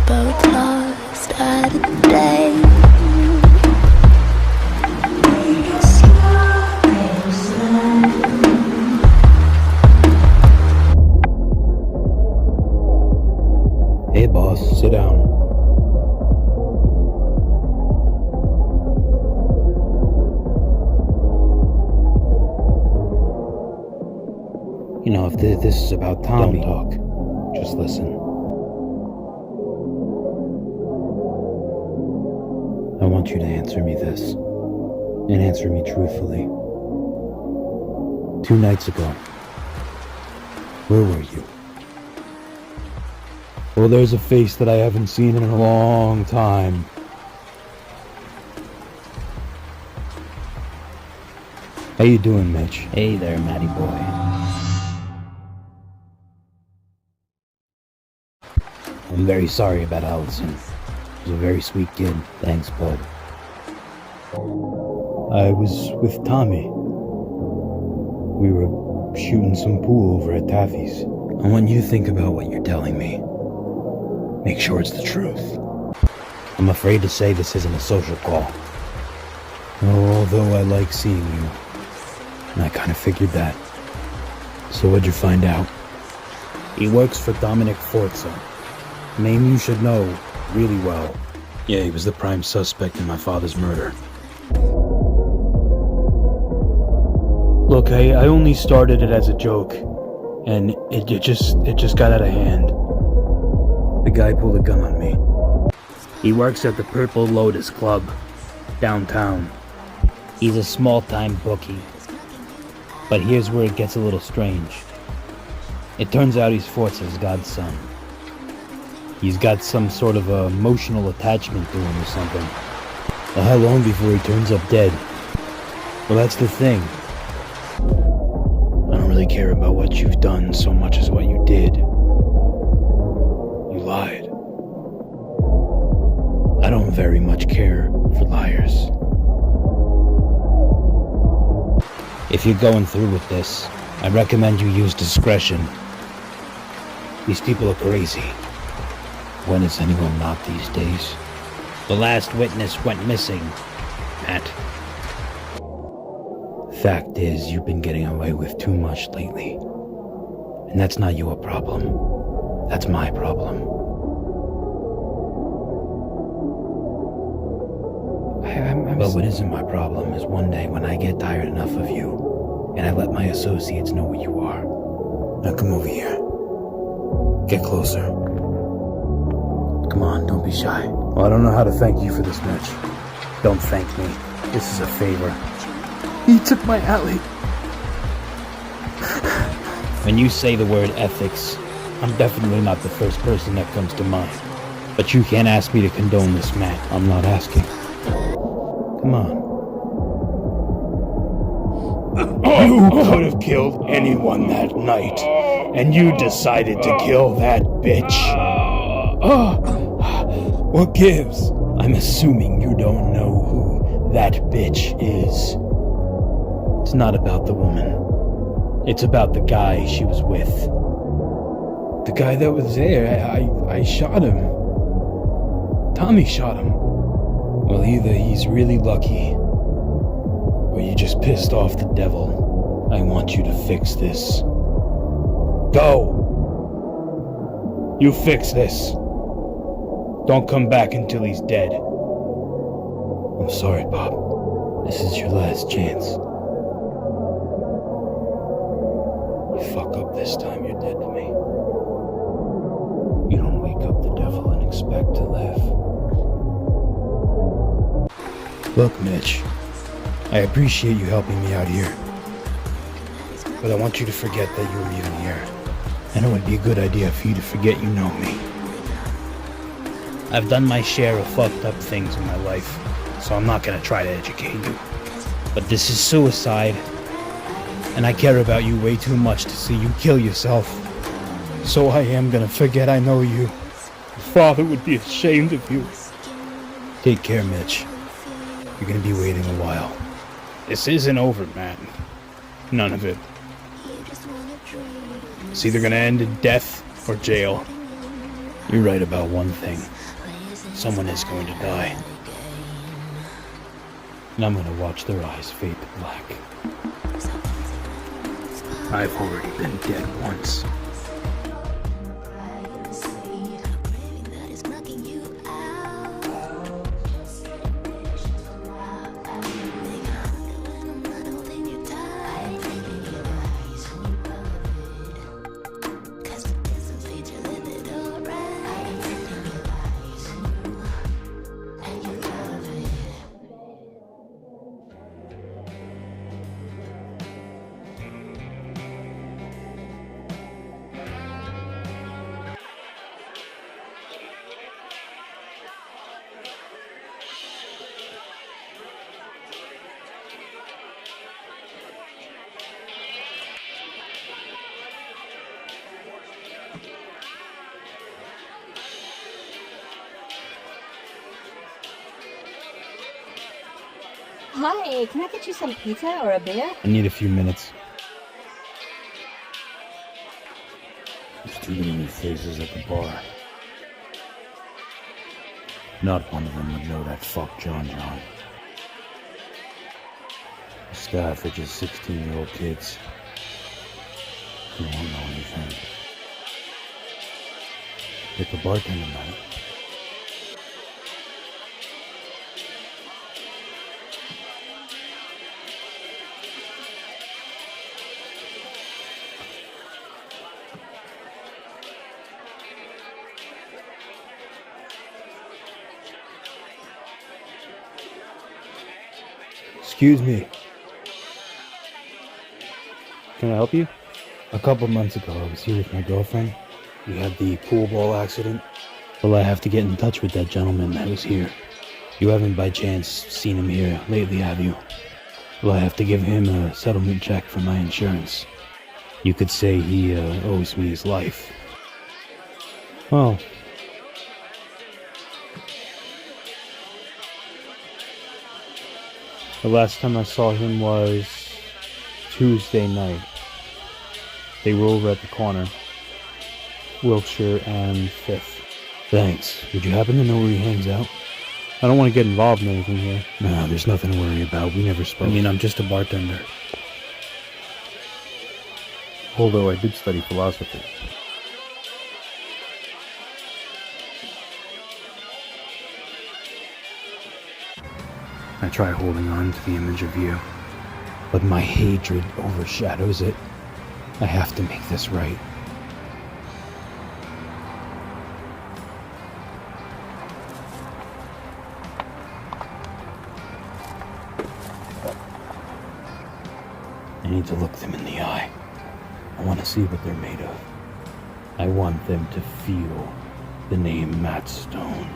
Speaker 7: Both lost at the day.
Speaker 3: Hey boss, sit down. You know, if this is about Tommy, don't talk. Just listen. I want you to answer me this, and answer me truthfully. 2 nights ago, where were you? Well, there's a face that I haven't seen in a long time. How you doing, Mitch?
Speaker 2: Hey there, Matty boy.
Speaker 3: I'm very sorry about Allison. She's a very sweet kid. Thanks, bud. I was with Tommy. We were shooting some pool over at Taffy's. And when you think about what you're telling me, make sure it's the truth. I'm afraid to say this isn't a social call. Although I like seeing you. And I kind of figured that. So what'd you find out? He works for Dominic Forza. A name you should know really well. Yeah, he was the prime suspect in my father's murder. Look, I only started it as a joke. And it just got out of hand. The guy pulled a gun on me. He works at the Purple Lotus Club, downtown. He's a small-time bookie. But here's where it gets a little strange. It turns out he's Forza's godson. He's got some sort of emotional attachment to him or something. Well, how long before he turns up dead? Well, that's the thing. I don't really care about what you've done so much as what you did. You lied. I don't very much care for liars. If you're going through with this, I recommend you use discretion. These people are crazy. When is anyone not these days? The last witness went missing, Matt. Fact is, you've been getting away with too much lately. And that's not your problem. That's my problem. But what isn't my problem is one day when I get tired enough of you, and I let my associates know what you are. Now come over here. Get closer. Come on, don't be shy. Well, I don't know how to thank you for this, Mitch. Don't thank me. This is a favor.
Speaker 1: He took my alley.
Speaker 3: When you say the word ethics, I'm definitely not the first person that comes to mind. But you can't ask me to condone this, Matt. I'm not asking. Come on. You could have killed anyone that night, and you decided to kill that bitch. What gives? I'm assuming you don't know who that bitch is. It's not about the woman. It's about the guy she was with. The guy that was there, I shot him. Tommy shot him. Well, either he's really lucky, or you just pissed off the devil. I want you to fix this. Go! You fix this. Don't come back until he's dead. I'm sorry, Bob. This is your last chance. You fuck up this time, you're dead to me. You don't wake up the devil and expect to live. Look, Mitch, I appreciate you helping me out here. But I want you to forget that you were even here. And it would be a good idea for you to forget you know me. I've done my share of fucked up things in my life, so I'm not gonna try to educate you. But this is suicide, and I care about you way too much to see you kill yourself. So I am gonna forget I know you. Your father would be ashamed of you. Take care, Mitch. You're gonna be waiting a while. This isn't over, Matt. None of it. It's either gonna end in death or jail. You're right about one thing. Someone is going to die. And I'm gonna watch their eyes fade to black. I've already been dead once.
Speaker 7: Cause
Speaker 9: Hi, can I get you some pizza or a beer?
Speaker 3: I need a few minutes.
Speaker 6: There's too many new faces at the bar. Not one of them would know that fuck John. The staff are just 16-year-old kids who won't know anything. Pick a bartender night.
Speaker 3: Excuse me.
Speaker 2: Can I help you?
Speaker 3: A couple months ago, I was here with my girlfriend. We had the pool ball accident. Well, I have to get in touch with that gentleman that was here. You haven't by chance seen him here lately, have you? Well, I have to give him a settlement check for my insurance. You could say he owes me his life.
Speaker 2: Oh. The last time I saw him was Tuesday night. They were over at the corner. Wilshire and 5th.
Speaker 3: Thanks. Would you happen to know where he hangs out?
Speaker 2: I don't want to get involved in anything here.
Speaker 3: No, there's nothing to worry about. We never spoke. I mean, I'm just a bartender.
Speaker 6: Although I did study philosophy.
Speaker 3: I try holding on to the image of you, but my hatred overshadows it. I have to make this right. I need to look them in the eye. I want to see what they're made of. I want them to feel the name Matt Stone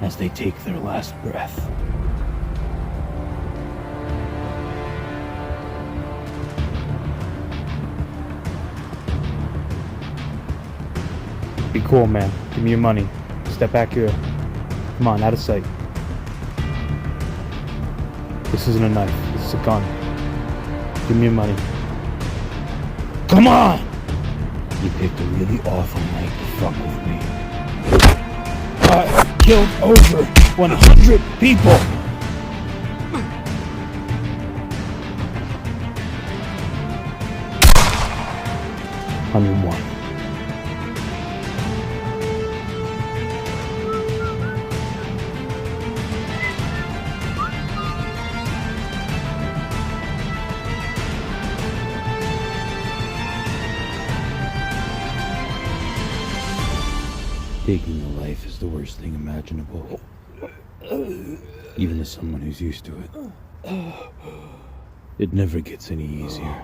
Speaker 3: as they take their last breath.
Speaker 2: Be cool, man. Give me your money. Step back here. Come on, out of sight. This isn't a knife. This is a gun. Give me your money.
Speaker 3: Come on! You picked a really awful night to fuck with me. I killed over 100 people! 101. Taking a life is the worst thing imaginable. Even to someone who's used to it. It never gets any easier.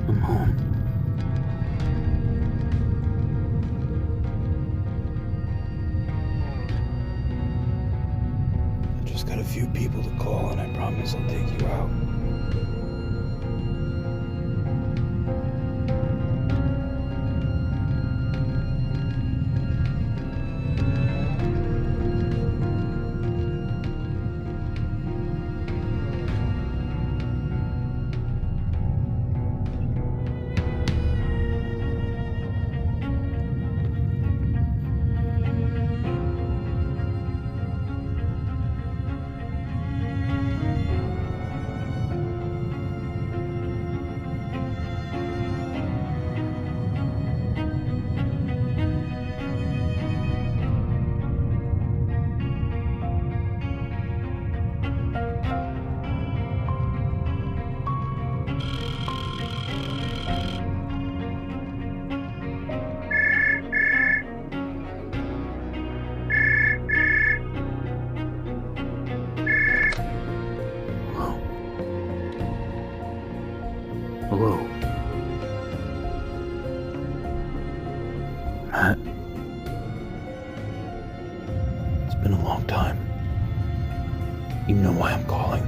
Speaker 3: I'm home. I just got a few people to call and I promise I'll take you out. Matt, it's been a long time. You know why I'm calling.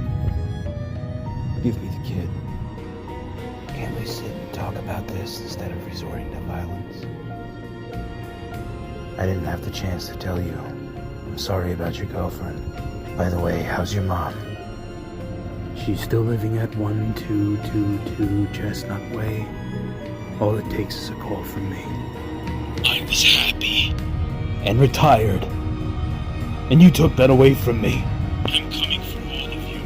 Speaker 3: Give me the kid.
Speaker 2: Can't we sit and talk about this instead of resorting to violence? I didn't have the chance to tell you. I'm sorry about your girlfriend. By the way, how's your mom?
Speaker 6: She's still living at 1222 Chestnut Way. All it takes is a call from me.
Speaker 1: I was happy. And retired. And you took that away from me. I'm coming for all of you.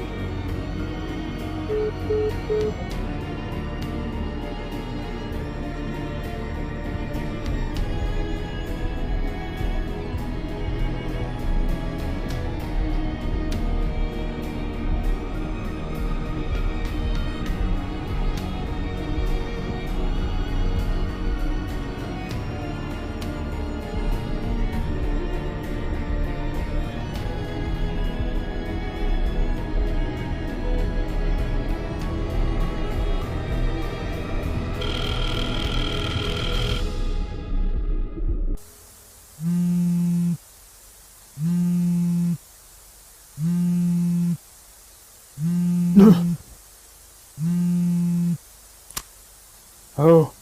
Speaker 6: Oh,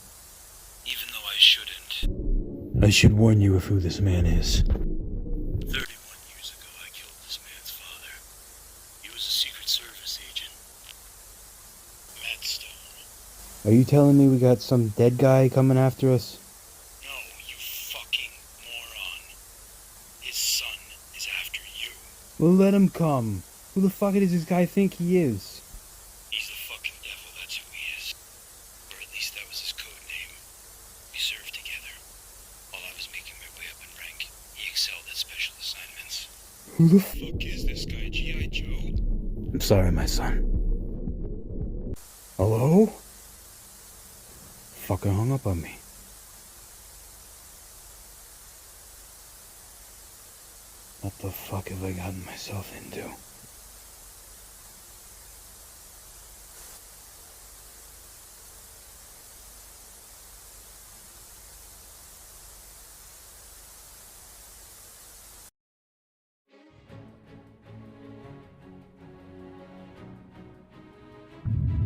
Speaker 1: Even though I shouldn't.
Speaker 3: I should warn you of who this man is.
Speaker 1: 31 years ago, I killed this man's father. He was a Secret Service agent. Matt Stone.
Speaker 2: Are you telling me we got some dead guy coming after us?
Speaker 1: No, you fucking moron. His son is after you.
Speaker 2: Well, let him come. Who the fuck does this guy think he is?
Speaker 1: He's the fucking devil, that's who he is. Or at least that was his code name. We served together. While I was making my way up in rank, he excelled at special assignments.
Speaker 6: who the
Speaker 1: Fuck is this guy, G.I. Joe?
Speaker 3: I'm sorry, my son.
Speaker 6: Hello? Fucking hung up on me.
Speaker 2: What the fuck have I gotten myself into?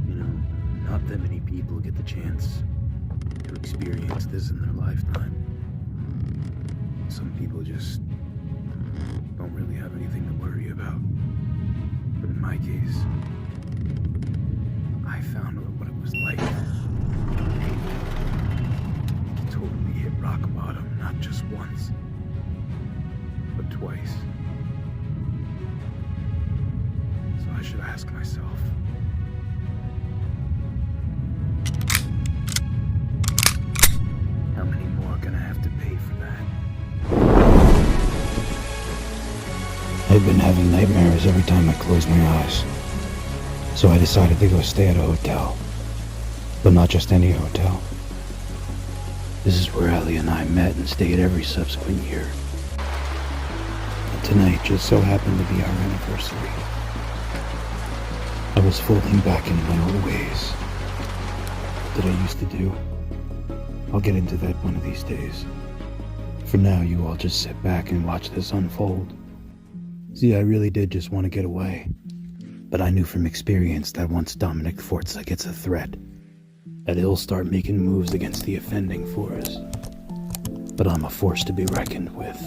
Speaker 3: You know, not that many people get the chance to experience this in their lifetime. Some people just don't really have anything to worry about. But in my case, I found what it was like to totally hit rock bottom, not just once, but twice. So I should ask myself, how many more can I have to pay for that?
Speaker 2: I've been having nightmares every time I close my eyes. So I decided to go stay at a hotel. But not just any hotel. This is where Ellie and I met and stayed every subsequent year. And tonight just so happened to be our anniversary. I was falling back into my old ways. What did I used to do? I'll get into that one of these days. For now, you all just sit back and watch this unfold. See, I really did just want to get away. But I knew from experience that once Dominic Forza gets a threat, that he'll start making moves against the offending force. But I'm a force to be reckoned with.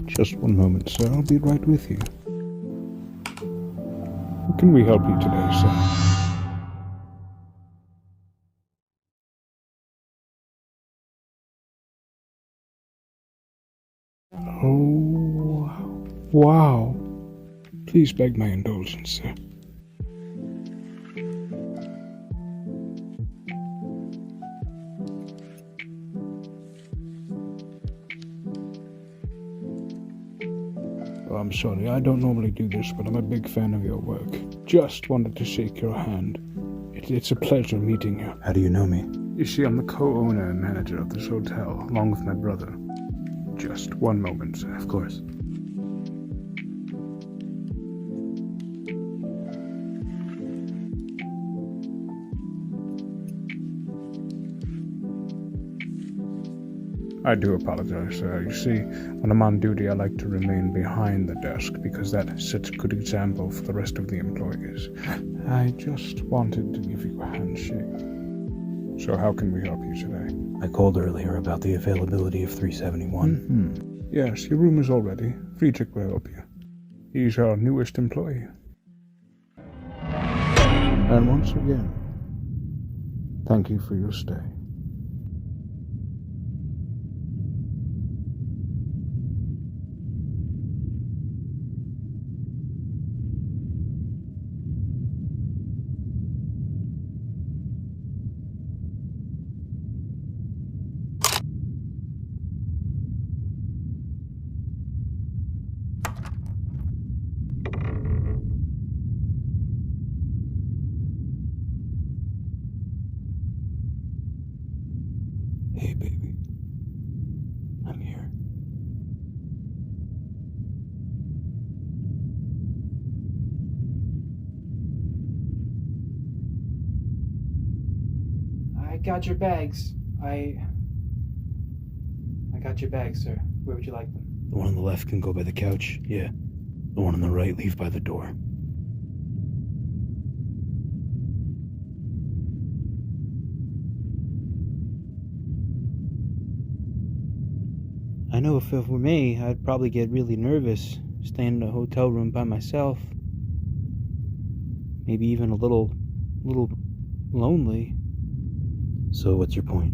Speaker 6: Just one moment, sir. I'll be right with you. How can we help you today, sir? Oh, wow. Please beg my indulgence, sir. Oh, I'm sorry, I don't normally do this, but I'm a big fan of your work. Just wanted to shake your hand. It's a pleasure meeting you.
Speaker 2: How do you know me?
Speaker 6: You see, I'm the co-owner and manager of this hotel, along with my brother. Just one moment, sir.
Speaker 2: Of course.
Speaker 6: I do apologize, sir. You see, when I'm on duty, I like to remain behind the desk because that sets a good example for the rest of the employees. I just wanted to give you a handshake. So how can we help you today?
Speaker 3: I called earlier about the availability of 371.
Speaker 6: Yes, your room is all ready. Friedrich will help you. He's our newest employee. And once again, thank you for your stay.
Speaker 3: Hey, baby. I'm here.
Speaker 10: I got your bags. I got your bags, sir. Where would you like them?
Speaker 3: The one on the left can go by the couch. Yeah. The one on the right, leave by the door.
Speaker 2: I know if it were me, I'd probably get really nervous staying in a hotel room by myself. Maybe even a little lonely.
Speaker 3: So what's your point?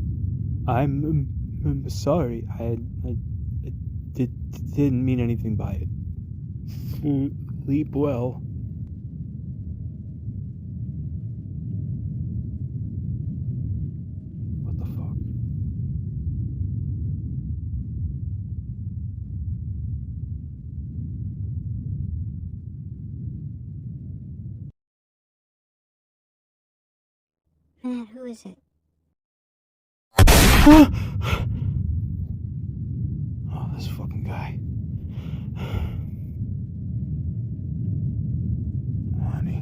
Speaker 2: I'm sorry. I didn't mean anything by it. Sleep well.
Speaker 3: What the fuck?
Speaker 5: Matt, who is it?
Speaker 3: Oh, this fucking guy. Honey,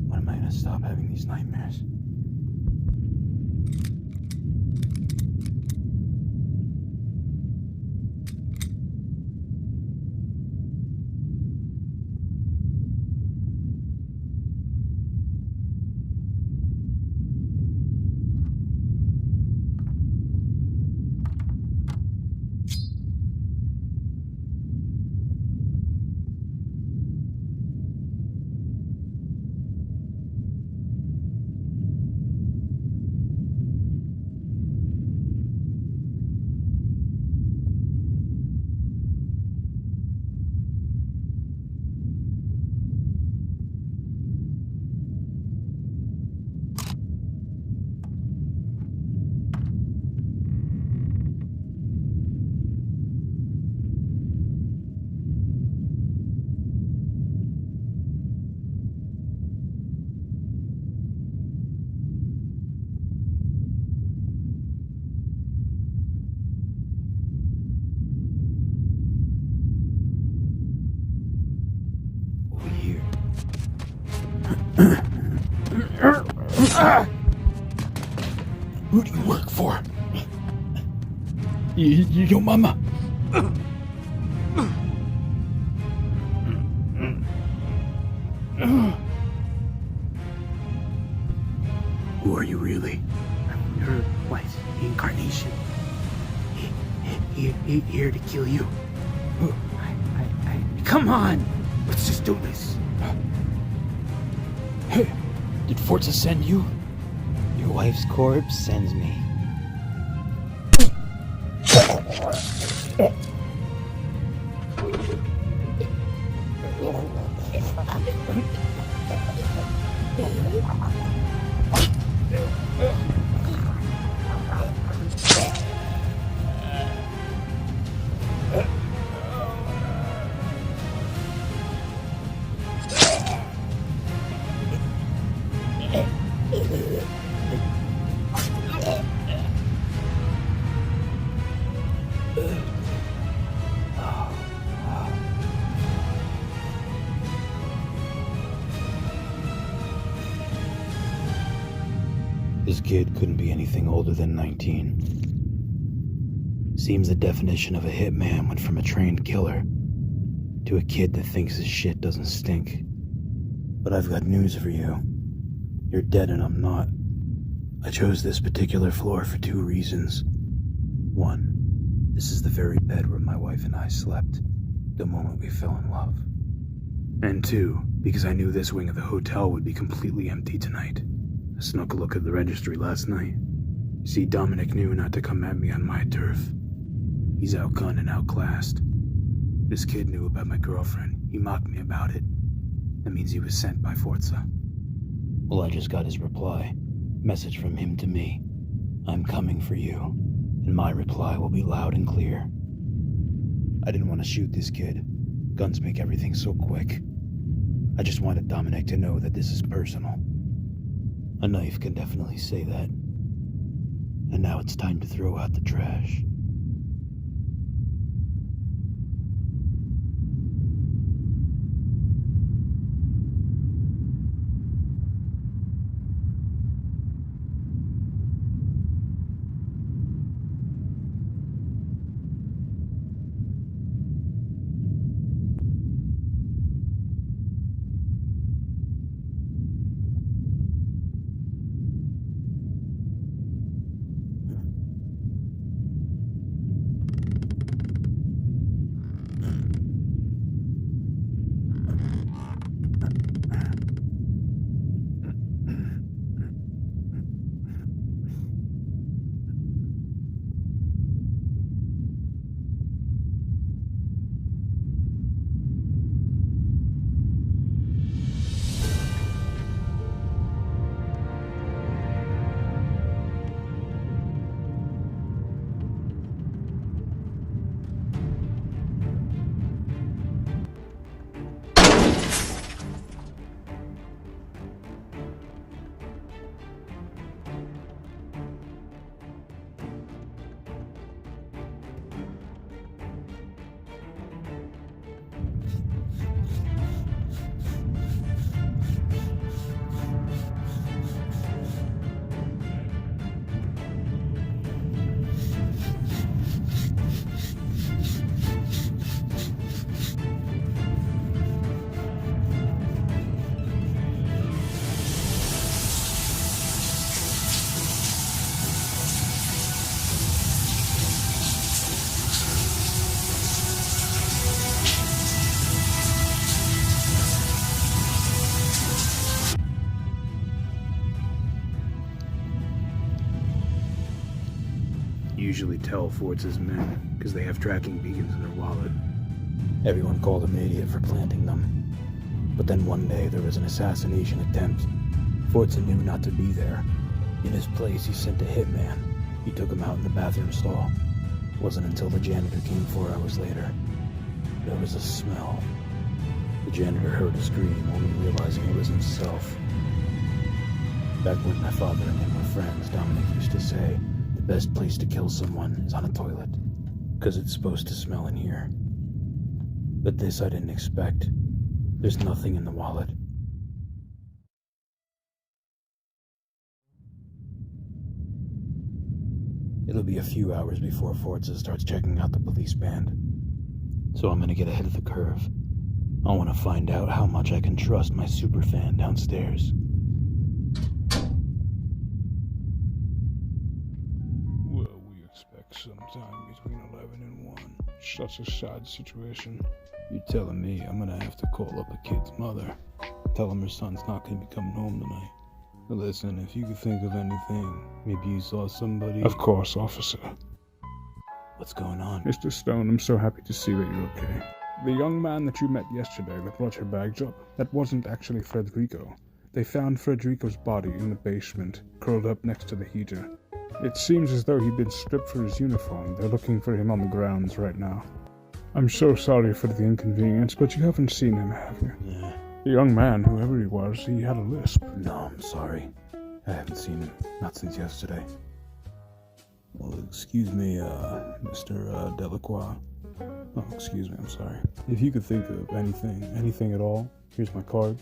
Speaker 3: when am I gonna stop having these nightmares? Over here. Who do you work for? Your mama. Who are you really?
Speaker 2: I'm your wife's incarnation. Here to kill you. Come on! Let's just do this.
Speaker 3: Hey, did Forza send you?
Speaker 2: Your wife's corpse sends me.
Speaker 3: This kid couldn't be anything older than 19. Seems the definition of a hitman went from a trained killer to a kid that thinks his shit doesn't stink. But I've got news for you. You're dead and I'm not. I chose this particular floor for 2 reasons. 1, this is the very bed where my wife and I slept the moment we fell in love. And 2, because I knew this wing of the hotel would be completely empty tonight. I snuck a look at the registry last night. You see, Dominic knew not to come at me on my turf. He's outgunned and outclassed. This kid knew about my girlfriend. He mocked me about it. That means he was sent by Forza. Well, I just got his reply. Message from him to me. I'm coming for you. And my reply will be loud and clear. I didn't want to shoot this kid. Guns make everything so quick. I just wanted Dominic to know that this is personal. A knife can definitely say that. And now it's time to throw out the trash. Usually tell Forza's men because they have tracking beacons in their wallet. Everyone called him an idiot for planting them. But then one day there was an assassination attempt. Forza knew not to be there. In his place he sent a hitman. He took him out in the bathroom stall. Wasn't until the janitor came 4 hours later. There was a smell. The janitor heard a scream, only realizing it was himself. Back when my father and him were friends, Dominic used to say, the best place to kill someone is on a toilet, because it's supposed to smell in here. But this I didn't expect. There's nothing in the wallet. It'll be a few hours before Forza starts checking out the police band. So I'm gonna get ahead of the curve. I want to find out how much I can trust my superfan downstairs.
Speaker 6: Well, we expect sometime between 11 and 1. Such a sad situation. You're telling me I'm gonna have to call up a kid's mother. Tell him her son's not gonna be coming home tonight. Listen, if you could think of anything, maybe you saw somebody... Of course, officer.
Speaker 3: What's going on?
Speaker 6: Mr. Stone, I'm so happy to see that you're okay. The young man that you met yesterday that brought your bags up, that wasn't actually Federico. They found Federico's body in the basement, curled up next to the heater. It seems as though he'd been stripped for his uniform. They're looking for him on the grounds right now. I'm so sorry for the inconvenience, but you haven't seen him, have you?
Speaker 3: Yeah.
Speaker 6: The young man, whoever he was, he had a lisp.
Speaker 3: No, I'm sorry. I haven't seen him. Not since yesterday. Well, excuse me, Mr. Delacroix. Oh, excuse me, I'm sorry. If you could think of anything at all, here's my card.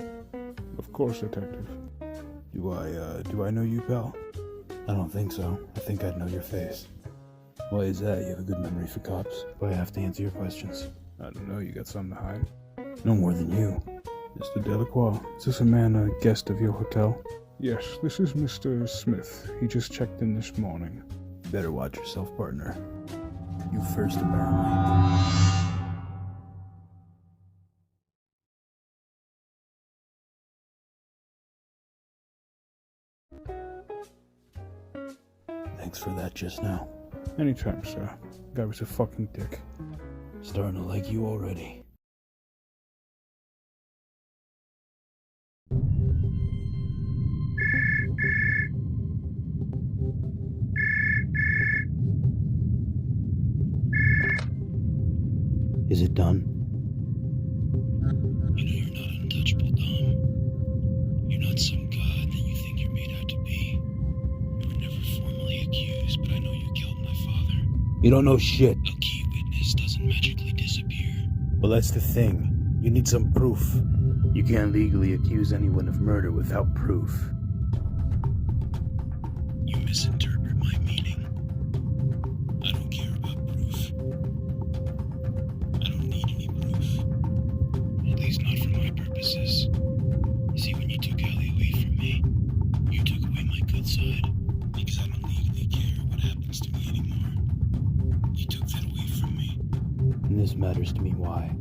Speaker 6: Of course, detective.
Speaker 3: Do I know you, pal? I don't think so. I think I'd know your face.
Speaker 6: Why is that? You have a good memory for cops?
Speaker 3: Do I have to answer your questions?
Speaker 6: I don't know, you got something to hide?
Speaker 3: No more than you.
Speaker 6: Mr. Delacroix, is this a man a guest of your hotel? Yes, this is Mr. Smith. He just checked in this morning.
Speaker 3: Better watch yourself, partner. You first, apparently. Thanks for that just now.
Speaker 6: Anytime, sir. Guy was a fucking dick.
Speaker 3: Starting to like you already. Is it done? You know you're not untouchable, Dom. You're not some god that you think you're made out to be. You were never formally accused, but I know you killed my father. You don't know shit. A key witness doesn't magically disappear. Well, that's the thing. You need some proof. You can't legally accuse anyone of murder without proof. You misinterpret my meaning. I don't care about proof. I don't need any proof. At least not for my purposes. You see, when you took Allie away from me, you took away my good side. Because I don't legally care what happens to me anymore. You took that away from me. And this matters to me. Why?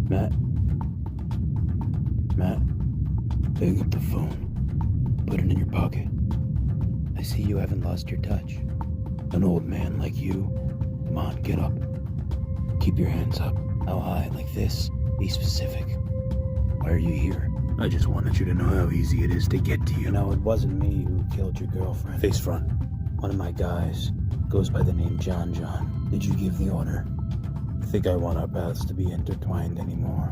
Speaker 3: Matt? Pick up the phone. Put it in your pocket. I see you haven't lost your touch. An old man like you. Come on, get up. Keep your hands up. How high? Like this? Be specific. Why are you here? I just wanted you to know how easy it is to get to you. You know, it wasn't me who killed your girlfriend. Face front. One of my guys goes by the name John. Did you give the order? I think I want our paths to be intertwined anymore.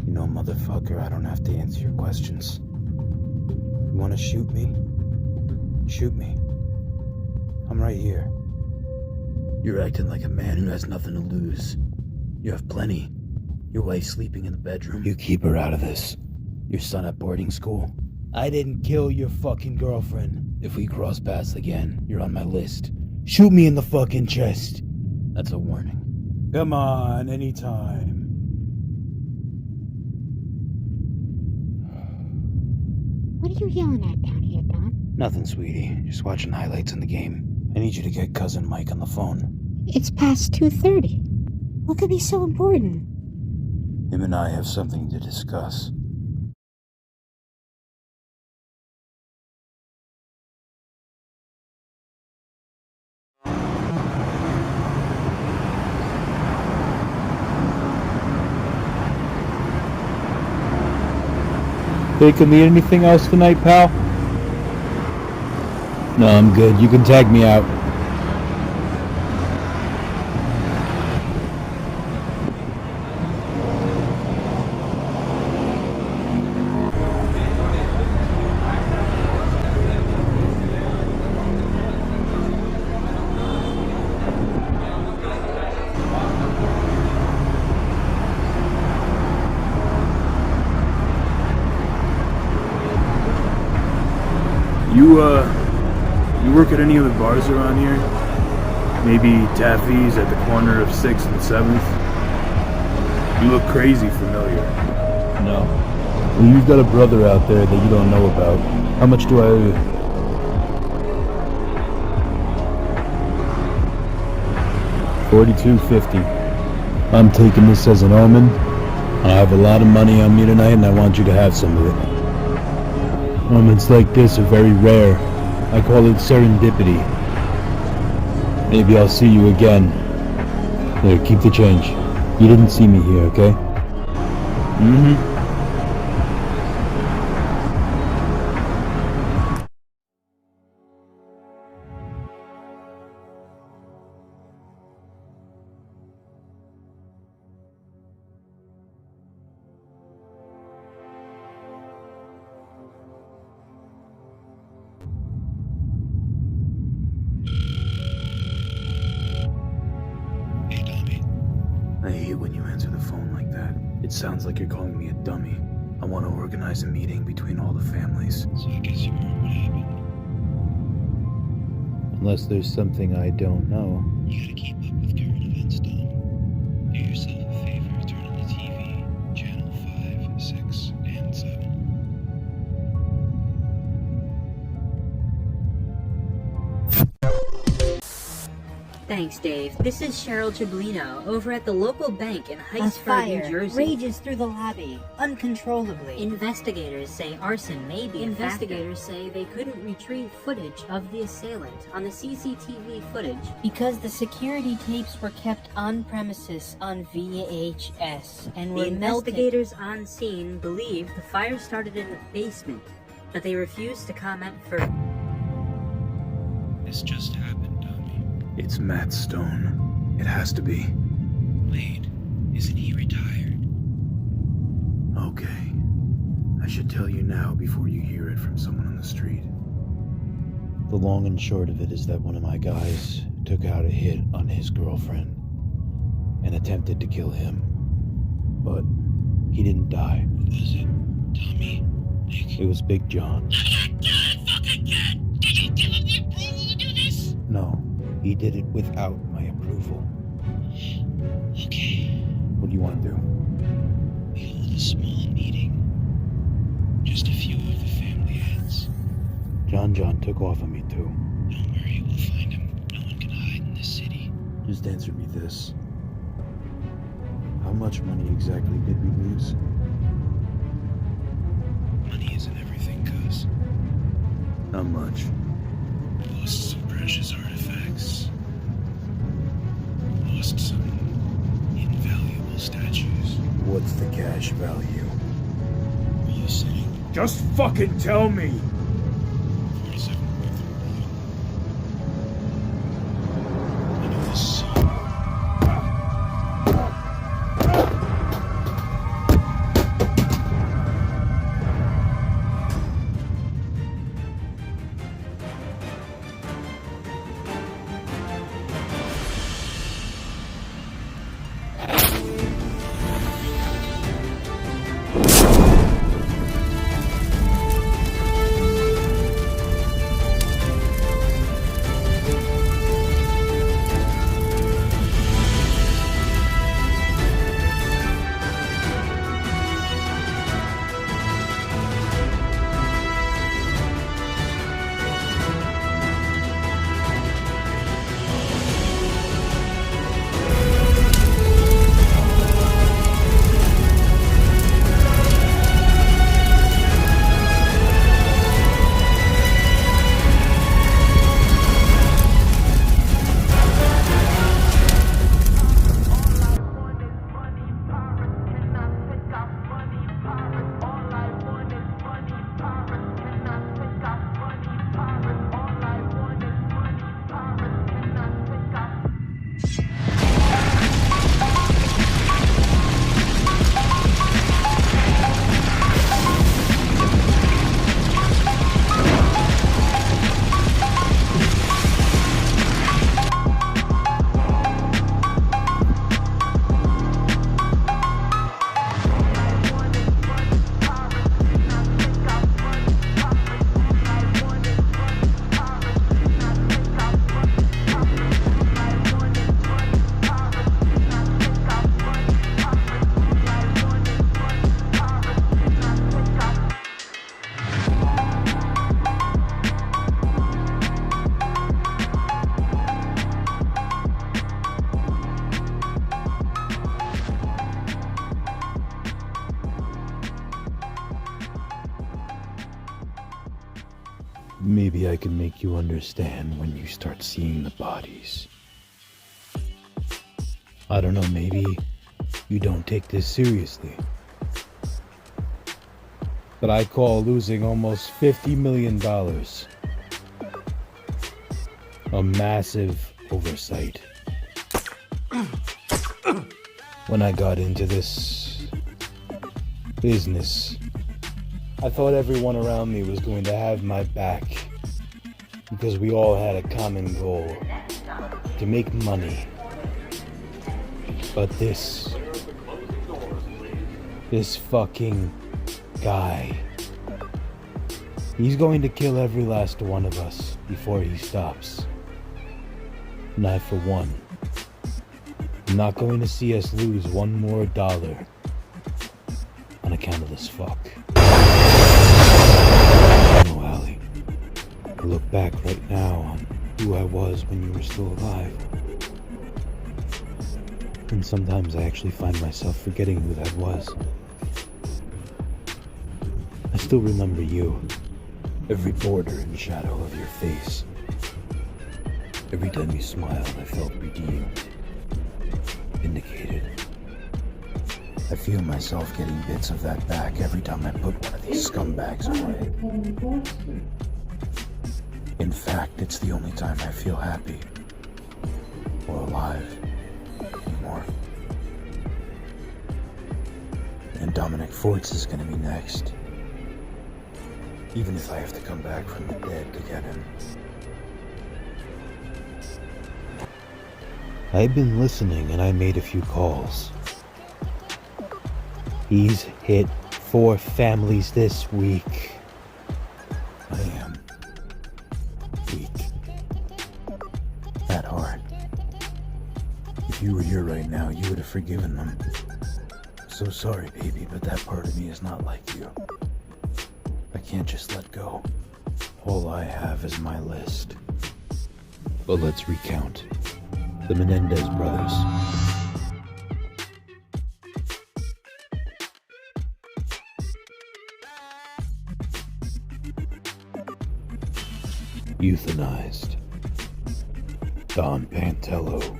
Speaker 3: You know, motherfucker, I don't have to answer your questions. You want to shoot me? Shoot me. I'm right here. You're acting like a man who has nothing to lose. You have plenty. Your wife's sleeping in the bedroom. You keep her out of this. Your son at boarding school. I didn't kill your fucking girlfriend. If we cross paths again, you're on my list. Shoot me in the fucking chest. That's a warning. Come on, anytime.
Speaker 5: What are you yelling at down here, Don?
Speaker 3: Nothing, sweetie. Just watching highlights in the game. I need you to get cousin Mike on the phone.
Speaker 5: It's past 2:30. What could be so important?
Speaker 3: Him and I have something to discuss.
Speaker 1: Hey, can need anything else tonight, pal?
Speaker 3: No, I'm good. You can tag me out.
Speaker 6: You work at any other bars around here? Maybe Taffy's at the corner of 6th and 7th? You look crazy familiar.
Speaker 3: No. Well, you've got a brother out there that you don't know about. How much do I owe you? $42.50. I'm taking this as an omen. I have a lot of money on me tonight, and I want you to have some of it. Moments like this are very rare. I call it serendipity. Maybe I'll see you again. There, keep the change. You didn't see me here, okay?
Speaker 6: I hate when you answer the phone like that. It sounds like you're calling me a dummy. I want to organize a meeting between all the families.
Speaker 3: So I guess you heard what happened. Unless there's something I don't know.
Speaker 8: You gotta keep up with current events, Dom. Do yourself a favor, turn on the TV, channel 5, 6, and 7.
Speaker 11: Thanks, Dave. This is Cheryl Ciblino over at the local bank in
Speaker 9: A
Speaker 11: Heightsburg,
Speaker 9: fire
Speaker 11: New Jersey.
Speaker 9: rages through the lobby, uncontrollably.
Speaker 11: Investigators say arson may be
Speaker 12: Investigators say they couldn't retrieve footage of the assailant on the CCTV footage.
Speaker 9: Because the security tapes were kept on premises on VHS and were
Speaker 11: The investigators on scene believe the fire started in the basement, but they refuse to comment further.
Speaker 8: This just happened, Tommy.
Speaker 6: It's Matt Stone. It has to be.
Speaker 8: Wait, isn't he retired?
Speaker 6: Okay. I should tell you now before you hear it from someone on the street.
Speaker 3: The long and short of it is that one of my guys took out a hit on his girlfriend and attempted to kill him. But he didn't die.
Speaker 8: Who was it? Tommy? Nick?
Speaker 3: It was Big John.
Speaker 8: Did you give him the approval to do this?
Speaker 3: No, he did it without my approval.
Speaker 8: Okay.
Speaker 3: What do you want to do?
Speaker 8: We hold a small meeting. Just a few of the family heads.
Speaker 3: John took off on me too.
Speaker 8: Don't worry, we'll find him. No one can hide in this city.
Speaker 3: Just answer me this. How much money exactly did we lose?
Speaker 8: Money isn't everything, cuz.
Speaker 6: How much?
Speaker 8: Lost some precious artifacts. Lost some invaluable statues.
Speaker 3: What's the cash value?
Speaker 8: Were you sitting?
Speaker 6: Just fucking tell me!
Speaker 8: 47.3 million. I know this is
Speaker 3: Maybe I can make you understand when you start seeing the bodies. I don't know, maybe you don't take this seriously. But I call losing almost $50 million a massive oversight. When I got into this business, I thought everyone around me was going to have my back because we all had a common goal, to make money. But this fucking guy, he's going to kill every last one of us before he stops. And I, for one, am not going to see us lose one more dollar on account of this fuck. No, Allie. I look back right now on who I was when you were still alive. And sometimes I actually find myself forgetting who that was. I still remember you. Every border and shadow of your face. Every time you smiled, I felt redeemed. Vindicated. I feel myself getting bits of that back every time I put one of these scumbags away. In fact, it's the only time I feel happy. Or alive. Anymore. And Dominic Forts is gonna be next. Even if I have to come back from the dead to get him. I've been listening and I made a few calls. He's hit 4 families this week. I am weak. At heart. If you were here right now, you would have forgiven them. So sorry, baby, but that part of me is not like you. I can't just let go. All I have is my list. But let's recount. The Menendez brothers. Euthanized. Don Pantello.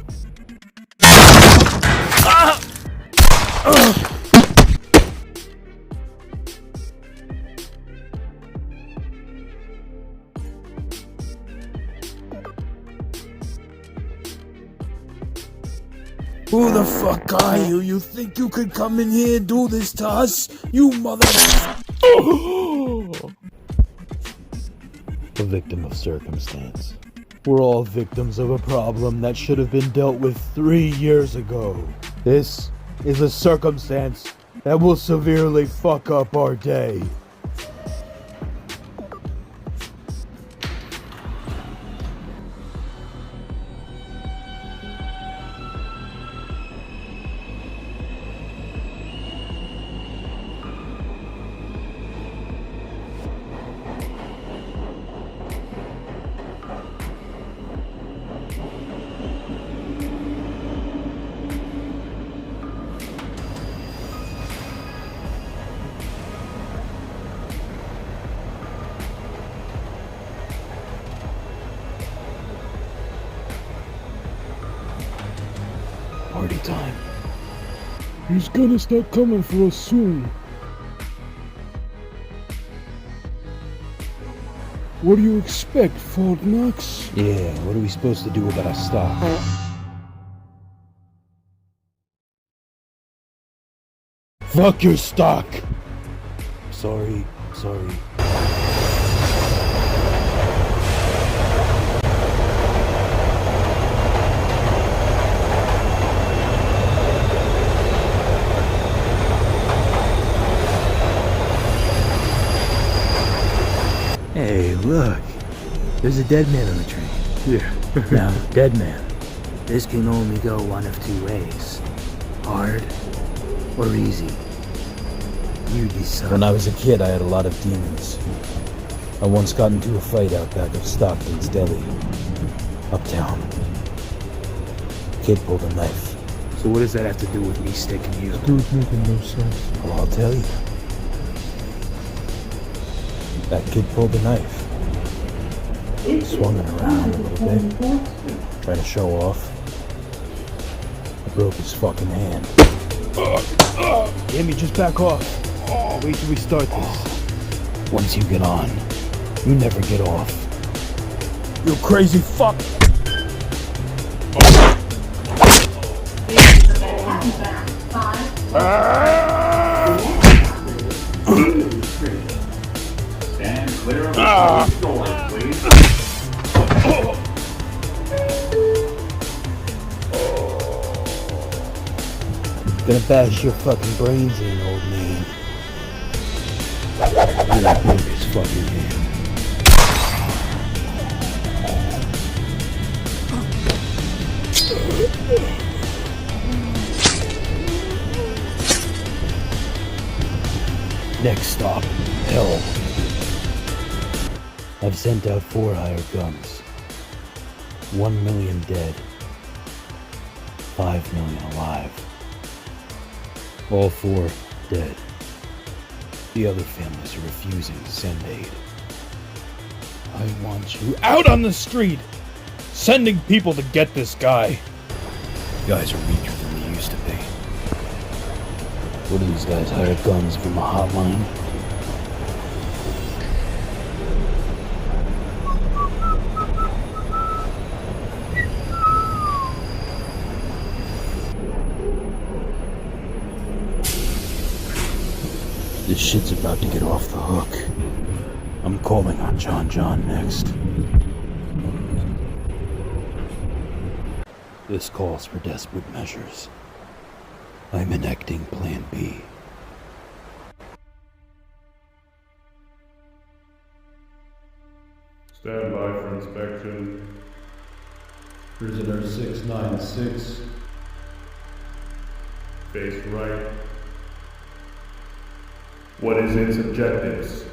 Speaker 1: Who the fuck are you? You think you could come in here and do this to us? You mother...
Speaker 3: A victim of circumstance. We're all victims of a problem that should have been dealt with 3 years ago. This is a circumstance that will severely fuck up our day. Party time.
Speaker 1: He's gonna start coming for us soon. What do you expect, Fort Knox?
Speaker 3: Yeah, what are we supposed to do about our stock? Fuck your stock! Sorry. Hey, look. There's a dead man on the train.
Speaker 1: Yeah.
Speaker 3: Now, dead man. This can only go one of 2 ways. Hard or easy. You decide. When I was a kid, I had a lot of demons. I once got into a fight out back of Stockton's Deli. Uptown. Kid pulled a knife.
Speaker 10: So what does that have to do with me sticking you?
Speaker 1: Dude's making no sense.
Speaker 3: Well, I'll tell you. That kid pulled the knife. Swung it around a little bit. Trying to show off. I broke his fucking hand.
Speaker 1: Jamie, just back off. Wait till we start this.
Speaker 3: Once you get on, you never get off.
Speaker 1: You crazy fuck!
Speaker 13: Stand clear of the doors, please.
Speaker 3: Gonna bash your fucking brains in, old man. I'm gonna break his fucking hand. sent out 4 hired guns. 1 million dead. 5 million alive. All 4 dead. The other families are refusing to send aid.
Speaker 1: I want you out on the street, sending people to get this guy.
Speaker 3: Guys are weaker than they used to be. What do these guys hire guns from a hotline? This shit's about to get off the hook. I'm calling on John next. This calls for desperate measures. I'm enacting Plan B.
Speaker 13: Stand by for inspection.
Speaker 3: Prisoner 696.
Speaker 13: Face right. What is its objectives?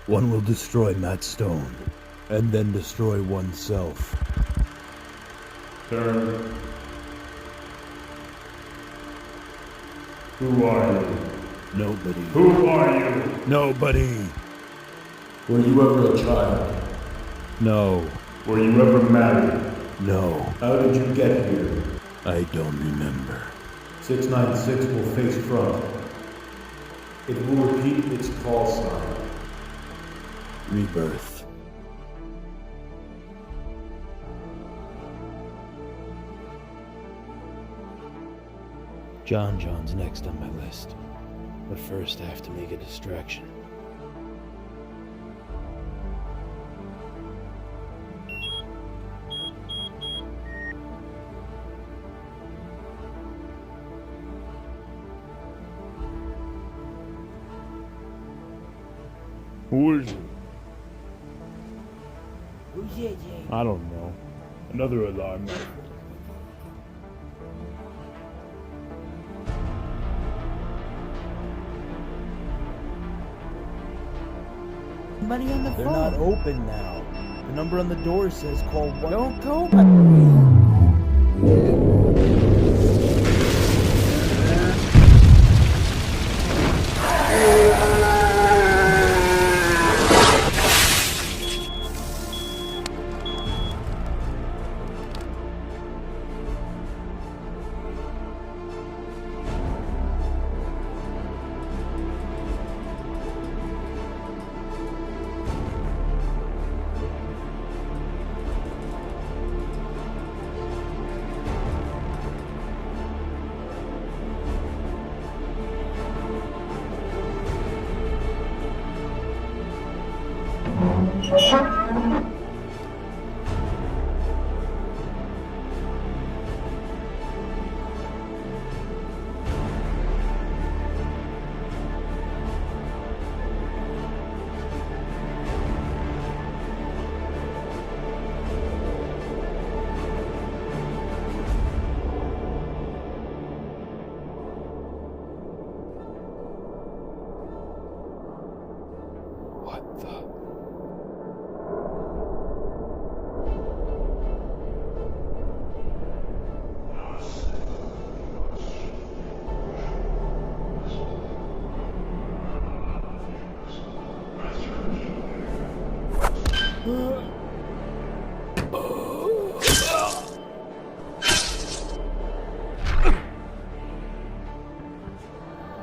Speaker 3: One will destroy Matt Stone, and then destroy oneself.
Speaker 13: Turn. Who are you?
Speaker 3: Nobody.
Speaker 13: Who are you?
Speaker 3: Nobody.
Speaker 13: Were you ever a child?
Speaker 3: No.
Speaker 13: Were you ever married?
Speaker 3: No.
Speaker 13: How did you get here?
Speaker 3: I don't remember.
Speaker 13: 696 will face front. It will repeat its call sign.
Speaker 3: Rebirth. John's next on my list. But first I have to make a distraction.
Speaker 1: Who is it?
Speaker 9: Who's it, Jay?
Speaker 1: I don't know. Another alarm.
Speaker 9: Somebody on the
Speaker 3: They're
Speaker 9: phone.
Speaker 3: not open now. The number on the door says call 1.
Speaker 9: Don't go.
Speaker 3: What the?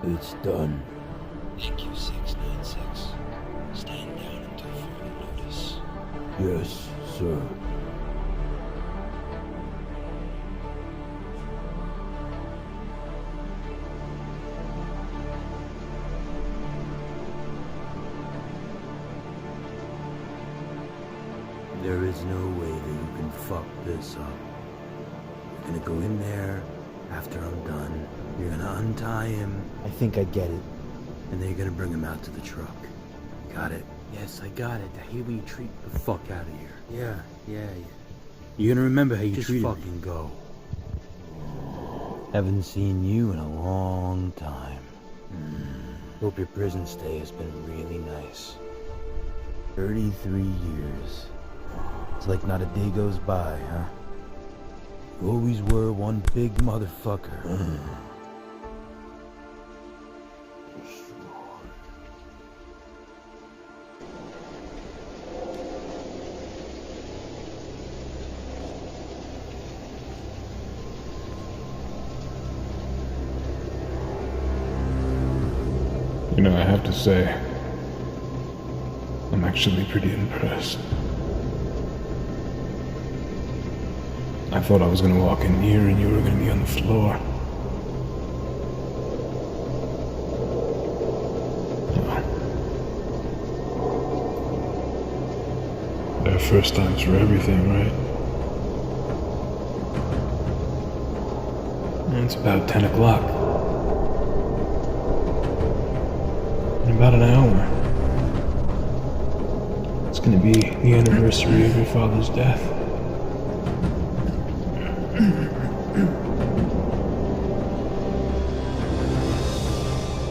Speaker 3: It's done.
Speaker 8: Thank you, 696. Stand down until further notice.
Speaker 3: Yes, sir. There is no way that you can fuck this up. You're gonna go in there after I'm done. You're gonna untie him. I think I get it. And then you're gonna bring him out to the truck. Got it? Yes, I got it. I hate when you treat the fuck out of here. Yeah. You're gonna remember how you treated me. Just fucking go. Haven't seen you in a long time. Hope your prison stay has been really nice. 33 years. It's like not a day goes by, huh? You always were one big motherfucker.
Speaker 6: You know, I have to say, I'm actually pretty impressed. I thought I was gonna walk in here and you were gonna be on the floor. No. There are first times for everything, right? And it's about 10 o'clock. In about an hour, it's gonna be the anniversary of your father's death.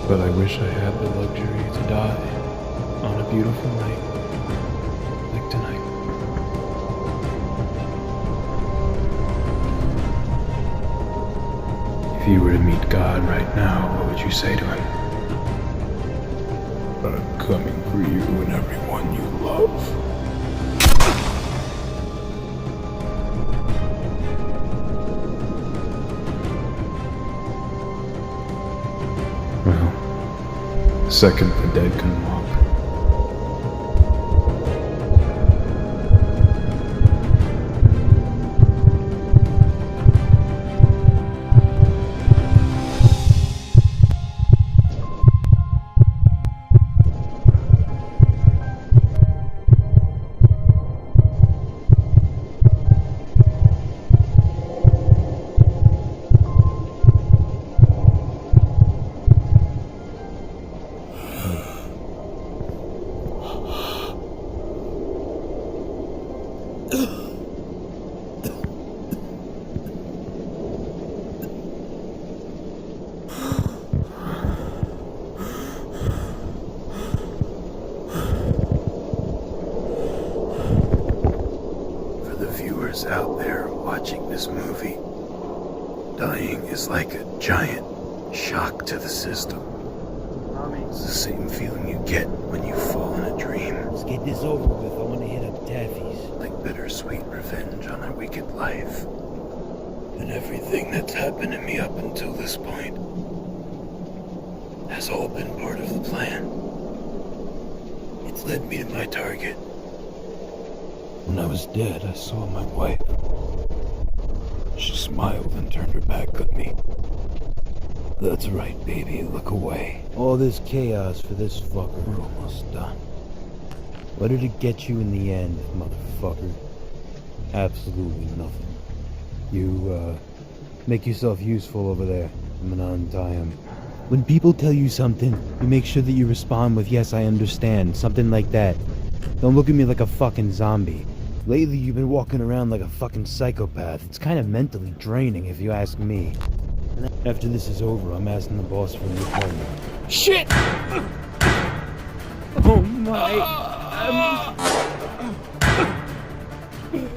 Speaker 6: But I wish I had the luxury to die on a beautiful night like tonight. If you were to meet God right now, what would you say to him? I'm coming for you and everyone you love. Well, second the dead can walk. Out there watching this movie, dying is like a giant shock to the system. It's the same feeling you get when you fall in a dream.
Speaker 3: Let's get this over with. I want to hit up Taffy's.
Speaker 6: Like bittersweet revenge on a wicked life. And everything that's happened to me up until this point has all been part of the plan. It's led me to my target. When I was dead, I saw my wife. She smiled and turned her back at me. That's right, baby, look away.
Speaker 3: All this chaos for this fucker. We're almost done. What did it get you in the end, motherfucker? Absolutely nothing. You, make yourself useful over there. I'm gonna untie him. When people tell you something, you make sure that you respond with, yes, I understand. Something like that. Don't look at me like a fucking zombie. Lately, you've been walking around like a fucking psychopath. It's kind of mentally draining, if you ask me. After this is over, I'm asking the boss for a new partner.
Speaker 1: Shit!
Speaker 3: Oh my...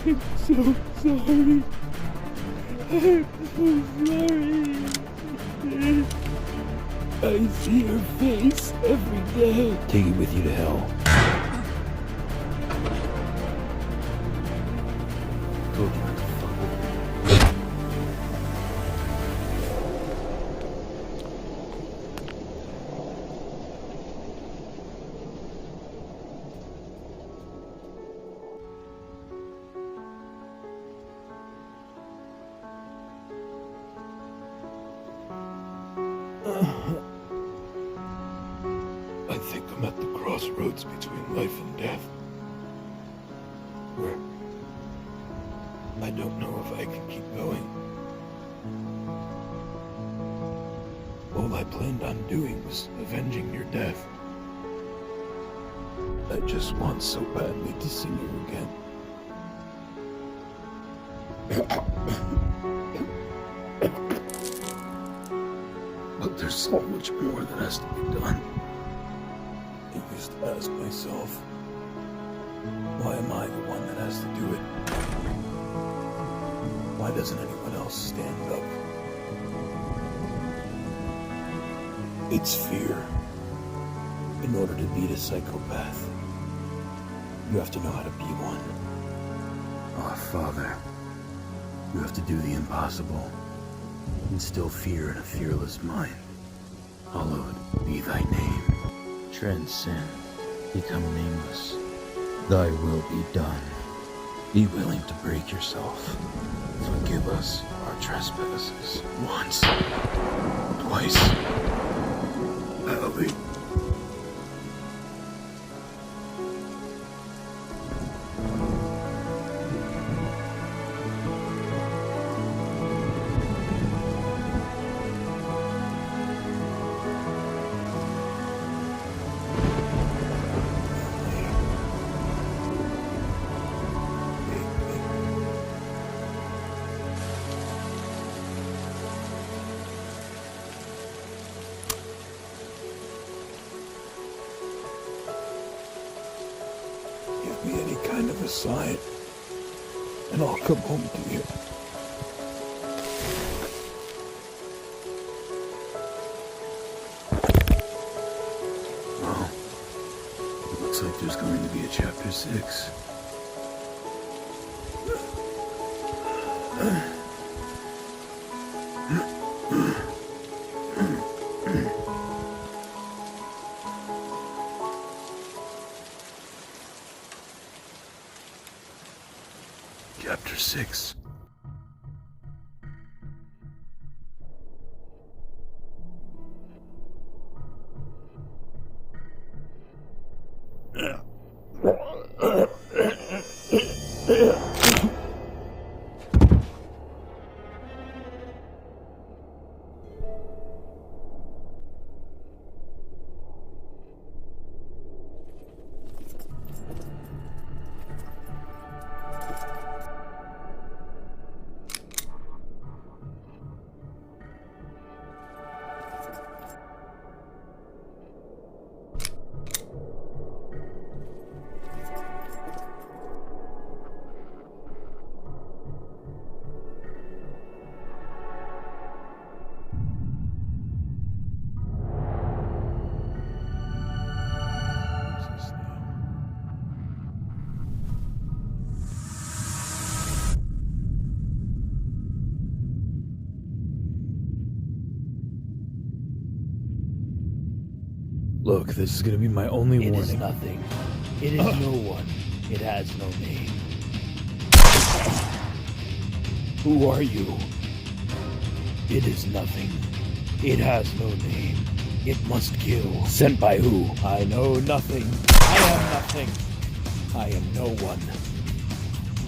Speaker 1: I'm so sorry. I'm so sorry. I see her face every day.
Speaker 3: Take it with you to hell.
Speaker 6: I think I'm at the crossroads between life and death. Where I don't know if I can keep going. All I planned on doing was avenging your death. I just want so badly to see you again. But there's so much more that has to be done. I used to ask myself,
Speaker 3: Why am I the one that has to do it? Why doesn't anyone else stand up? It's fear. In order to beat a psychopath, you have to know how to be one. Oh, Father, you have to do the impossible. Instill fear in a fearless mind. Hallowed be thy name. Transcend. Become nameless. Thy will be done. Be willing to break yourself. Forgive us our trespasses. Once. Twice. Ellie. Give me any kind of a sign, and I'll come home to you. Well, it looks like there's going to be a chapter 6. Chapter 6. Look, this is gonna be my only warning.
Speaker 1: It is nothing. It is no one. It has no name. Who are you? It is nothing. It has no name. It must kill. Sent by who? I know nothing. I am nothing. I am no one.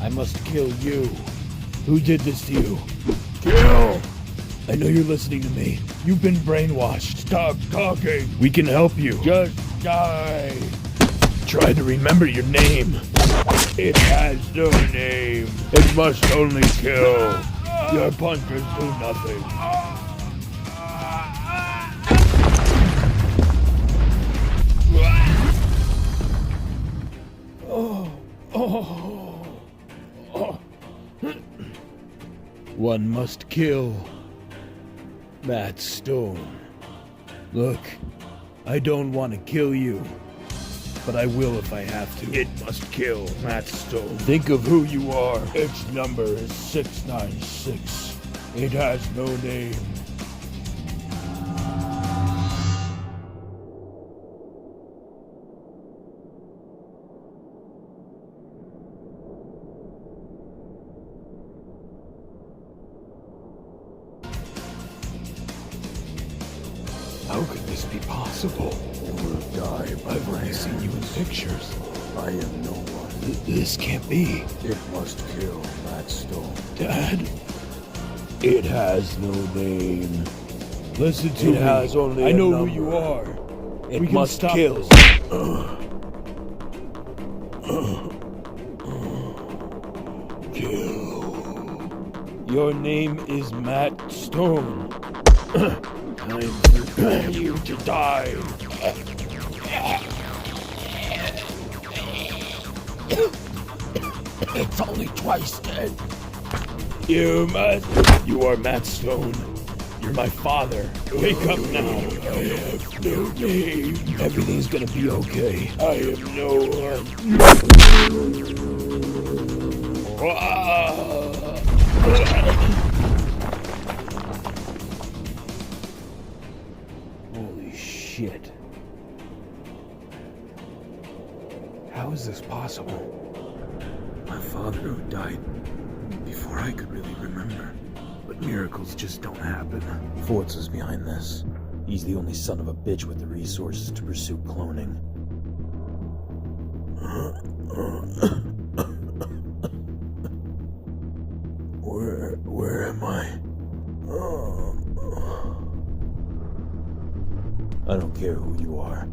Speaker 1: I must kill you. Who did this to you? Kill! I know you're listening to me. You've been brainwashed. Stop talking. We can help you. Just die. Try to remember your name. It has no name. It must only kill. Your punches do nothing. One must kill Matt Stone. Look, I don't want to kill you, but I will if I have to. It must kill Matt Stone. Think of who you are. Its number is 696. It has no name. How could this be possible? You will die. I've only seen you in pictures. I am no one. This can't be. It must kill Matt Stone. Dad? It has no name. Listen to me. It has only I know who you are. It must kill. Kill. Your name is Matt Stone. Time for you to die. It's only twice dead. You are Matt Stone. You're my father. Wake up now. I have no name. Everything's gonna be okay. I am no
Speaker 10: Holy shit. How is this possible? My father who died before I could really remember. But miracles just don't happen.
Speaker 1: Forza's behind this. He's the only son of a bitch with the resources to pursue cloning. Where am I? I don't care who you are.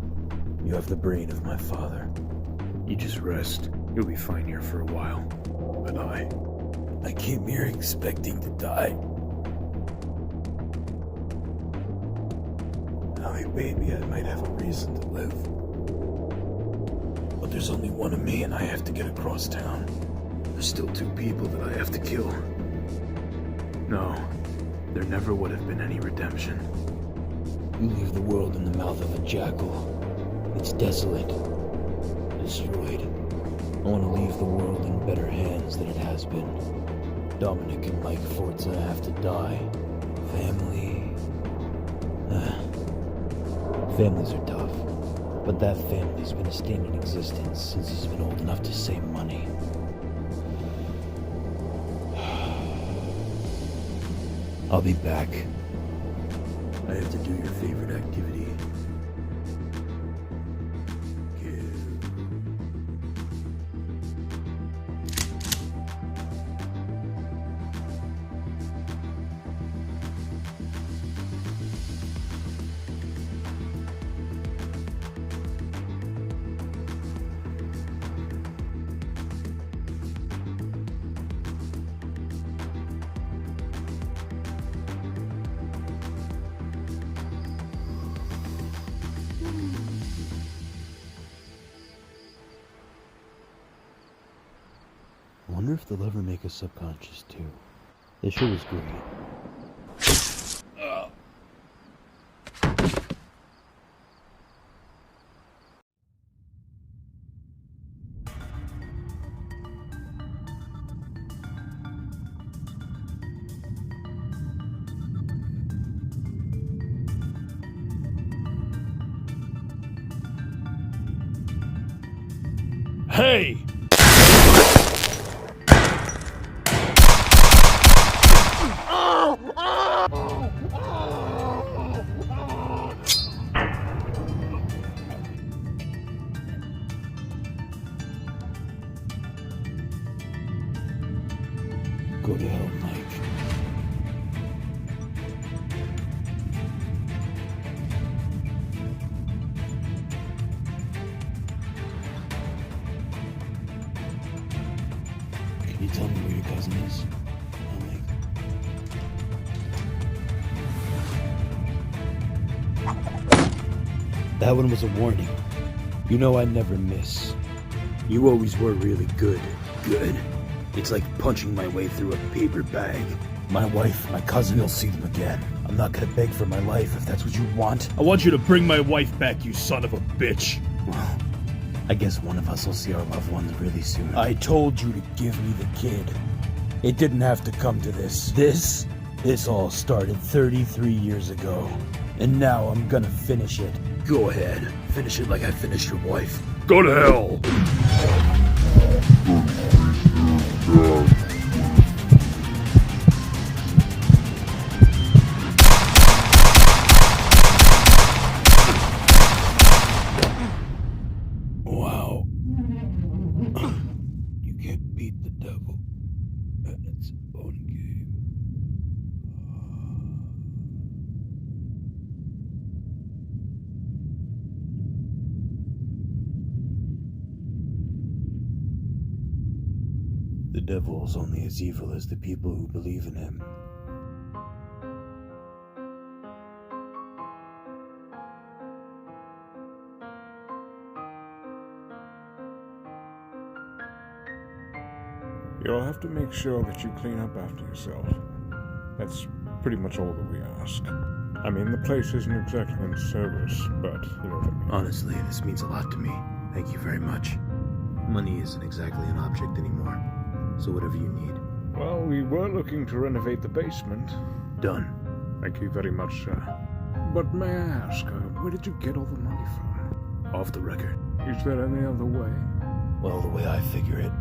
Speaker 1: You have the brain of my father.
Speaker 10: You just rest. You'll be fine here for a while. But
Speaker 1: I came here expecting to die. Maybe I might have a reason to live. But there's only one of me and I have to get across town.
Speaker 10: There's still 2 people that I have to kill. No, there never would have been any redemption.
Speaker 1: You leave the world in the mouth of a jackal. It's desolate. Destroyed. I want to leave the world in better hands than it has been. Dominic and Mike Forza have to die. Family. Families are tough, but that family's been a stain in existence since he's been old enough to save money. I'll be back. I have to do your favorite activity. I wonder if they'll ever make us subconscious too. The show was great. Hey! Go to hell, Mike. Can you tell me where your cousin is? That one was a warning. You know I never miss.
Speaker 10: you always were really good. Good. It's like punching my way through a paper bag.
Speaker 1: My wife, my cousin, you'll see them again. I'm not gonna beg for my life if that's what you want.
Speaker 14: I want you to bring my wife back, you son of a bitch.
Speaker 1: Well, I guess one of us will see our loved ones really soon.
Speaker 14: I told you to give me the kid. It didn't have to come to this.
Speaker 1: This all started 33 years ago. And now I'm gonna finish it.
Speaker 14: Go ahead. Finish it like I finished your wife. Go to hell!
Speaker 1: Wow. You can't beat the devil at its own game. The devil's only as evil as the people who believe in him.
Speaker 6: You'll have to make sure that you clean up after yourself. That's pretty much all that we ask. I mean, the place isn't exactly in service, but you know what I mean.
Speaker 3: Honestly, this means a lot to me. Thank you very much. Money isn't exactly an object anymore, so whatever you need.
Speaker 6: Well, we were looking to renovate the basement.
Speaker 3: Done.
Speaker 6: Thank you very much, sir. But may I ask, where did you get all the money from?
Speaker 3: Off the record.
Speaker 6: Is there any other way?
Speaker 3: Well, the way I figure it,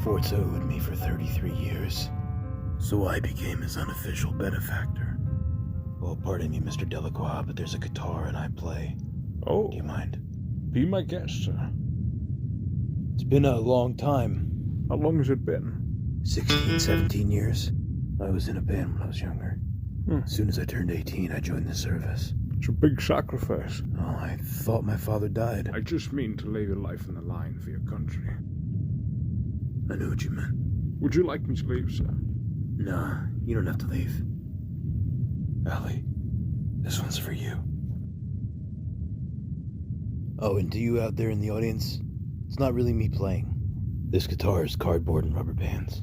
Speaker 3: Fort's owed me for 33 years. So I became his unofficial benefactor. Well, pardon me, Mr. Delacroix, but there's a guitar and I play.
Speaker 6: Oh.
Speaker 3: Do you mind?
Speaker 6: Be my guest, sir.
Speaker 3: It's been a long time.
Speaker 6: How long has it been?
Speaker 3: 16, 17 years. I was in a band when I was younger. As soon as I turned 18, I joined the service.
Speaker 6: It's a big sacrifice.
Speaker 3: Oh, I thought my father died.
Speaker 6: I just mean to lay your life on the line for your country.
Speaker 3: I knew what you meant.
Speaker 6: Would you like me to leave, sir?
Speaker 3: Nah, you don't have to leave. Allie, this one's for you. Oh, and to you out there in the audience, it's not really me playing. This guitar is cardboard and rubber bands.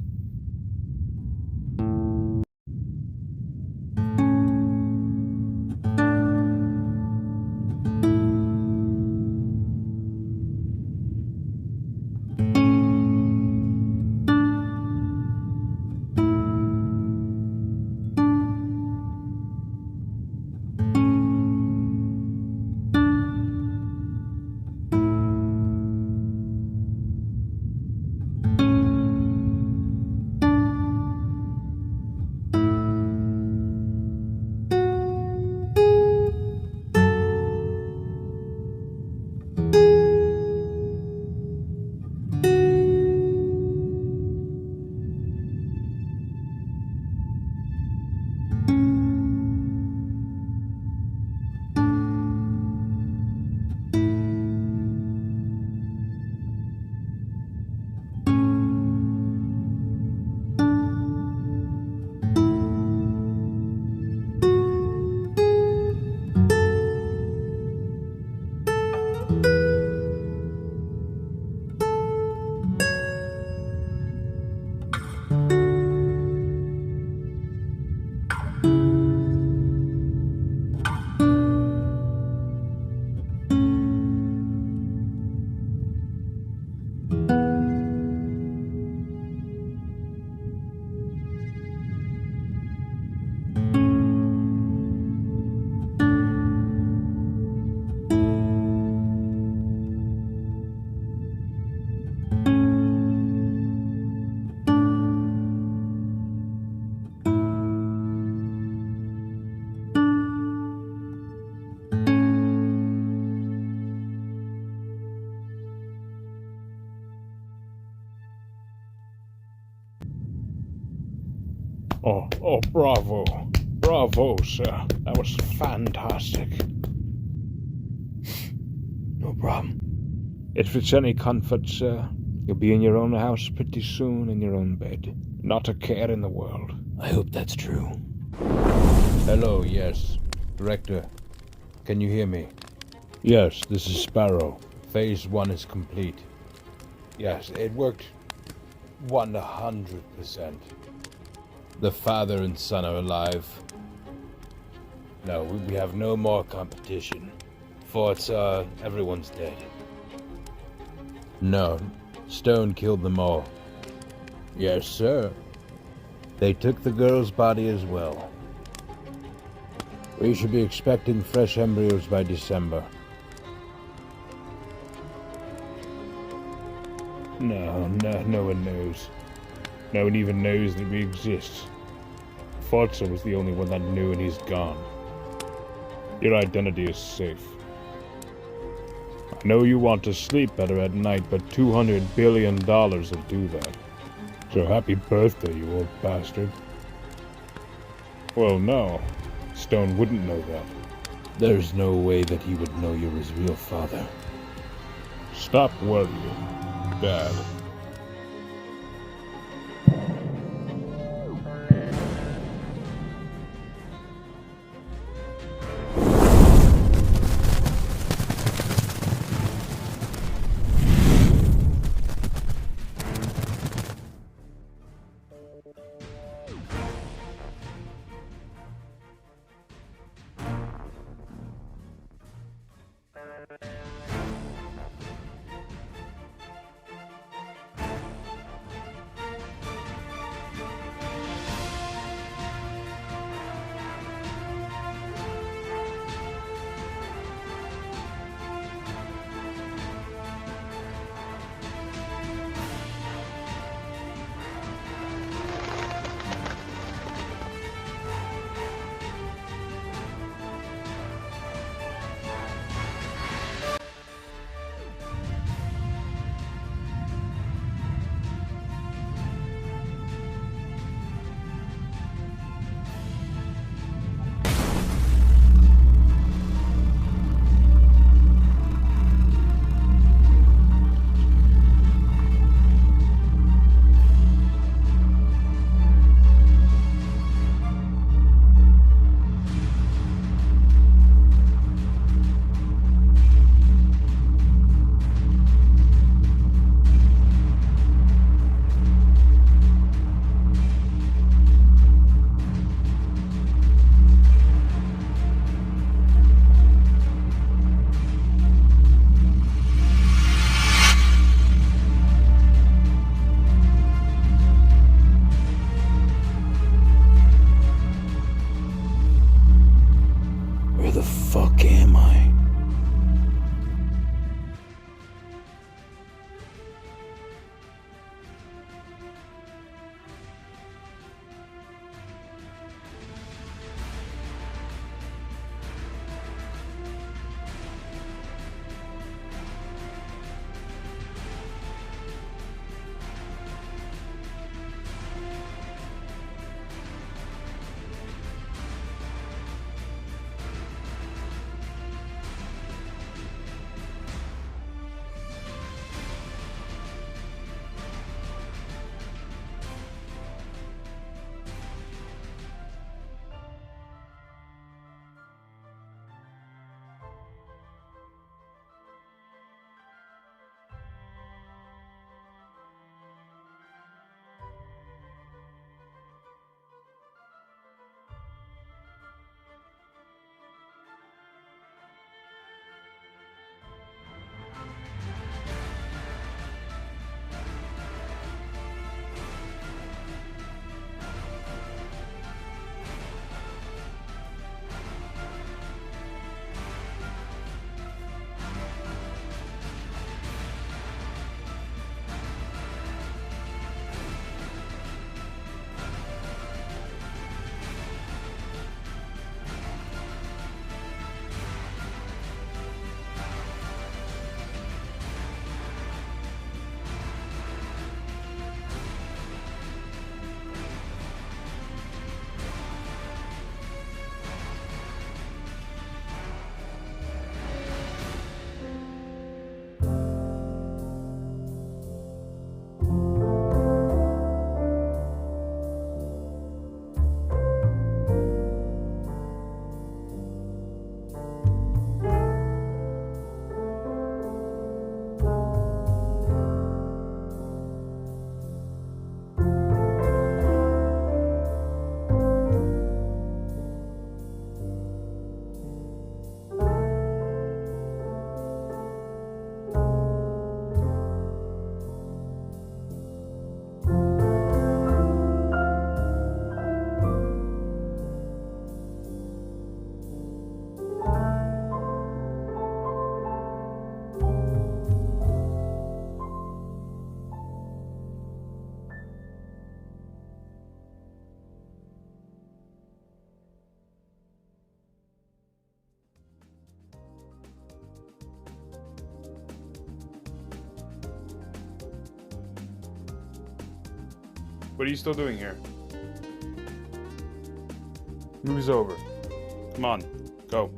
Speaker 6: Oh, bravo. Bravo, sir. That was fantastic.
Speaker 3: No problem.
Speaker 6: If it's any comfort, sir, you'll be in your own house pretty soon in your own bed. Not a care in the world.
Speaker 3: I hope that's true.
Speaker 10: Hello, yes. Director, can you hear me? Yes, this is Sparrow. Phase 1 is complete. Yes, it worked 100%. The father and son are alive. No, we have no more competition. Forts everyone's dead. No, Stone killed them all. Yes, sir. They took the girl's body as well. We should be expecting fresh embryos by December.
Speaker 6: No one knows. No one even knows that we exist. Forza was the only one that knew, and he's gone. Your identity is safe. I know you want to sleep better at night, but $200 billion will do that. So happy birthday, you old bastard. Well, no. Stone wouldn't know that.
Speaker 10: There's no way that he would know you're his real father.
Speaker 6: Stop worrying, Dad. What are you still doing here? Movie's over. Come on, go.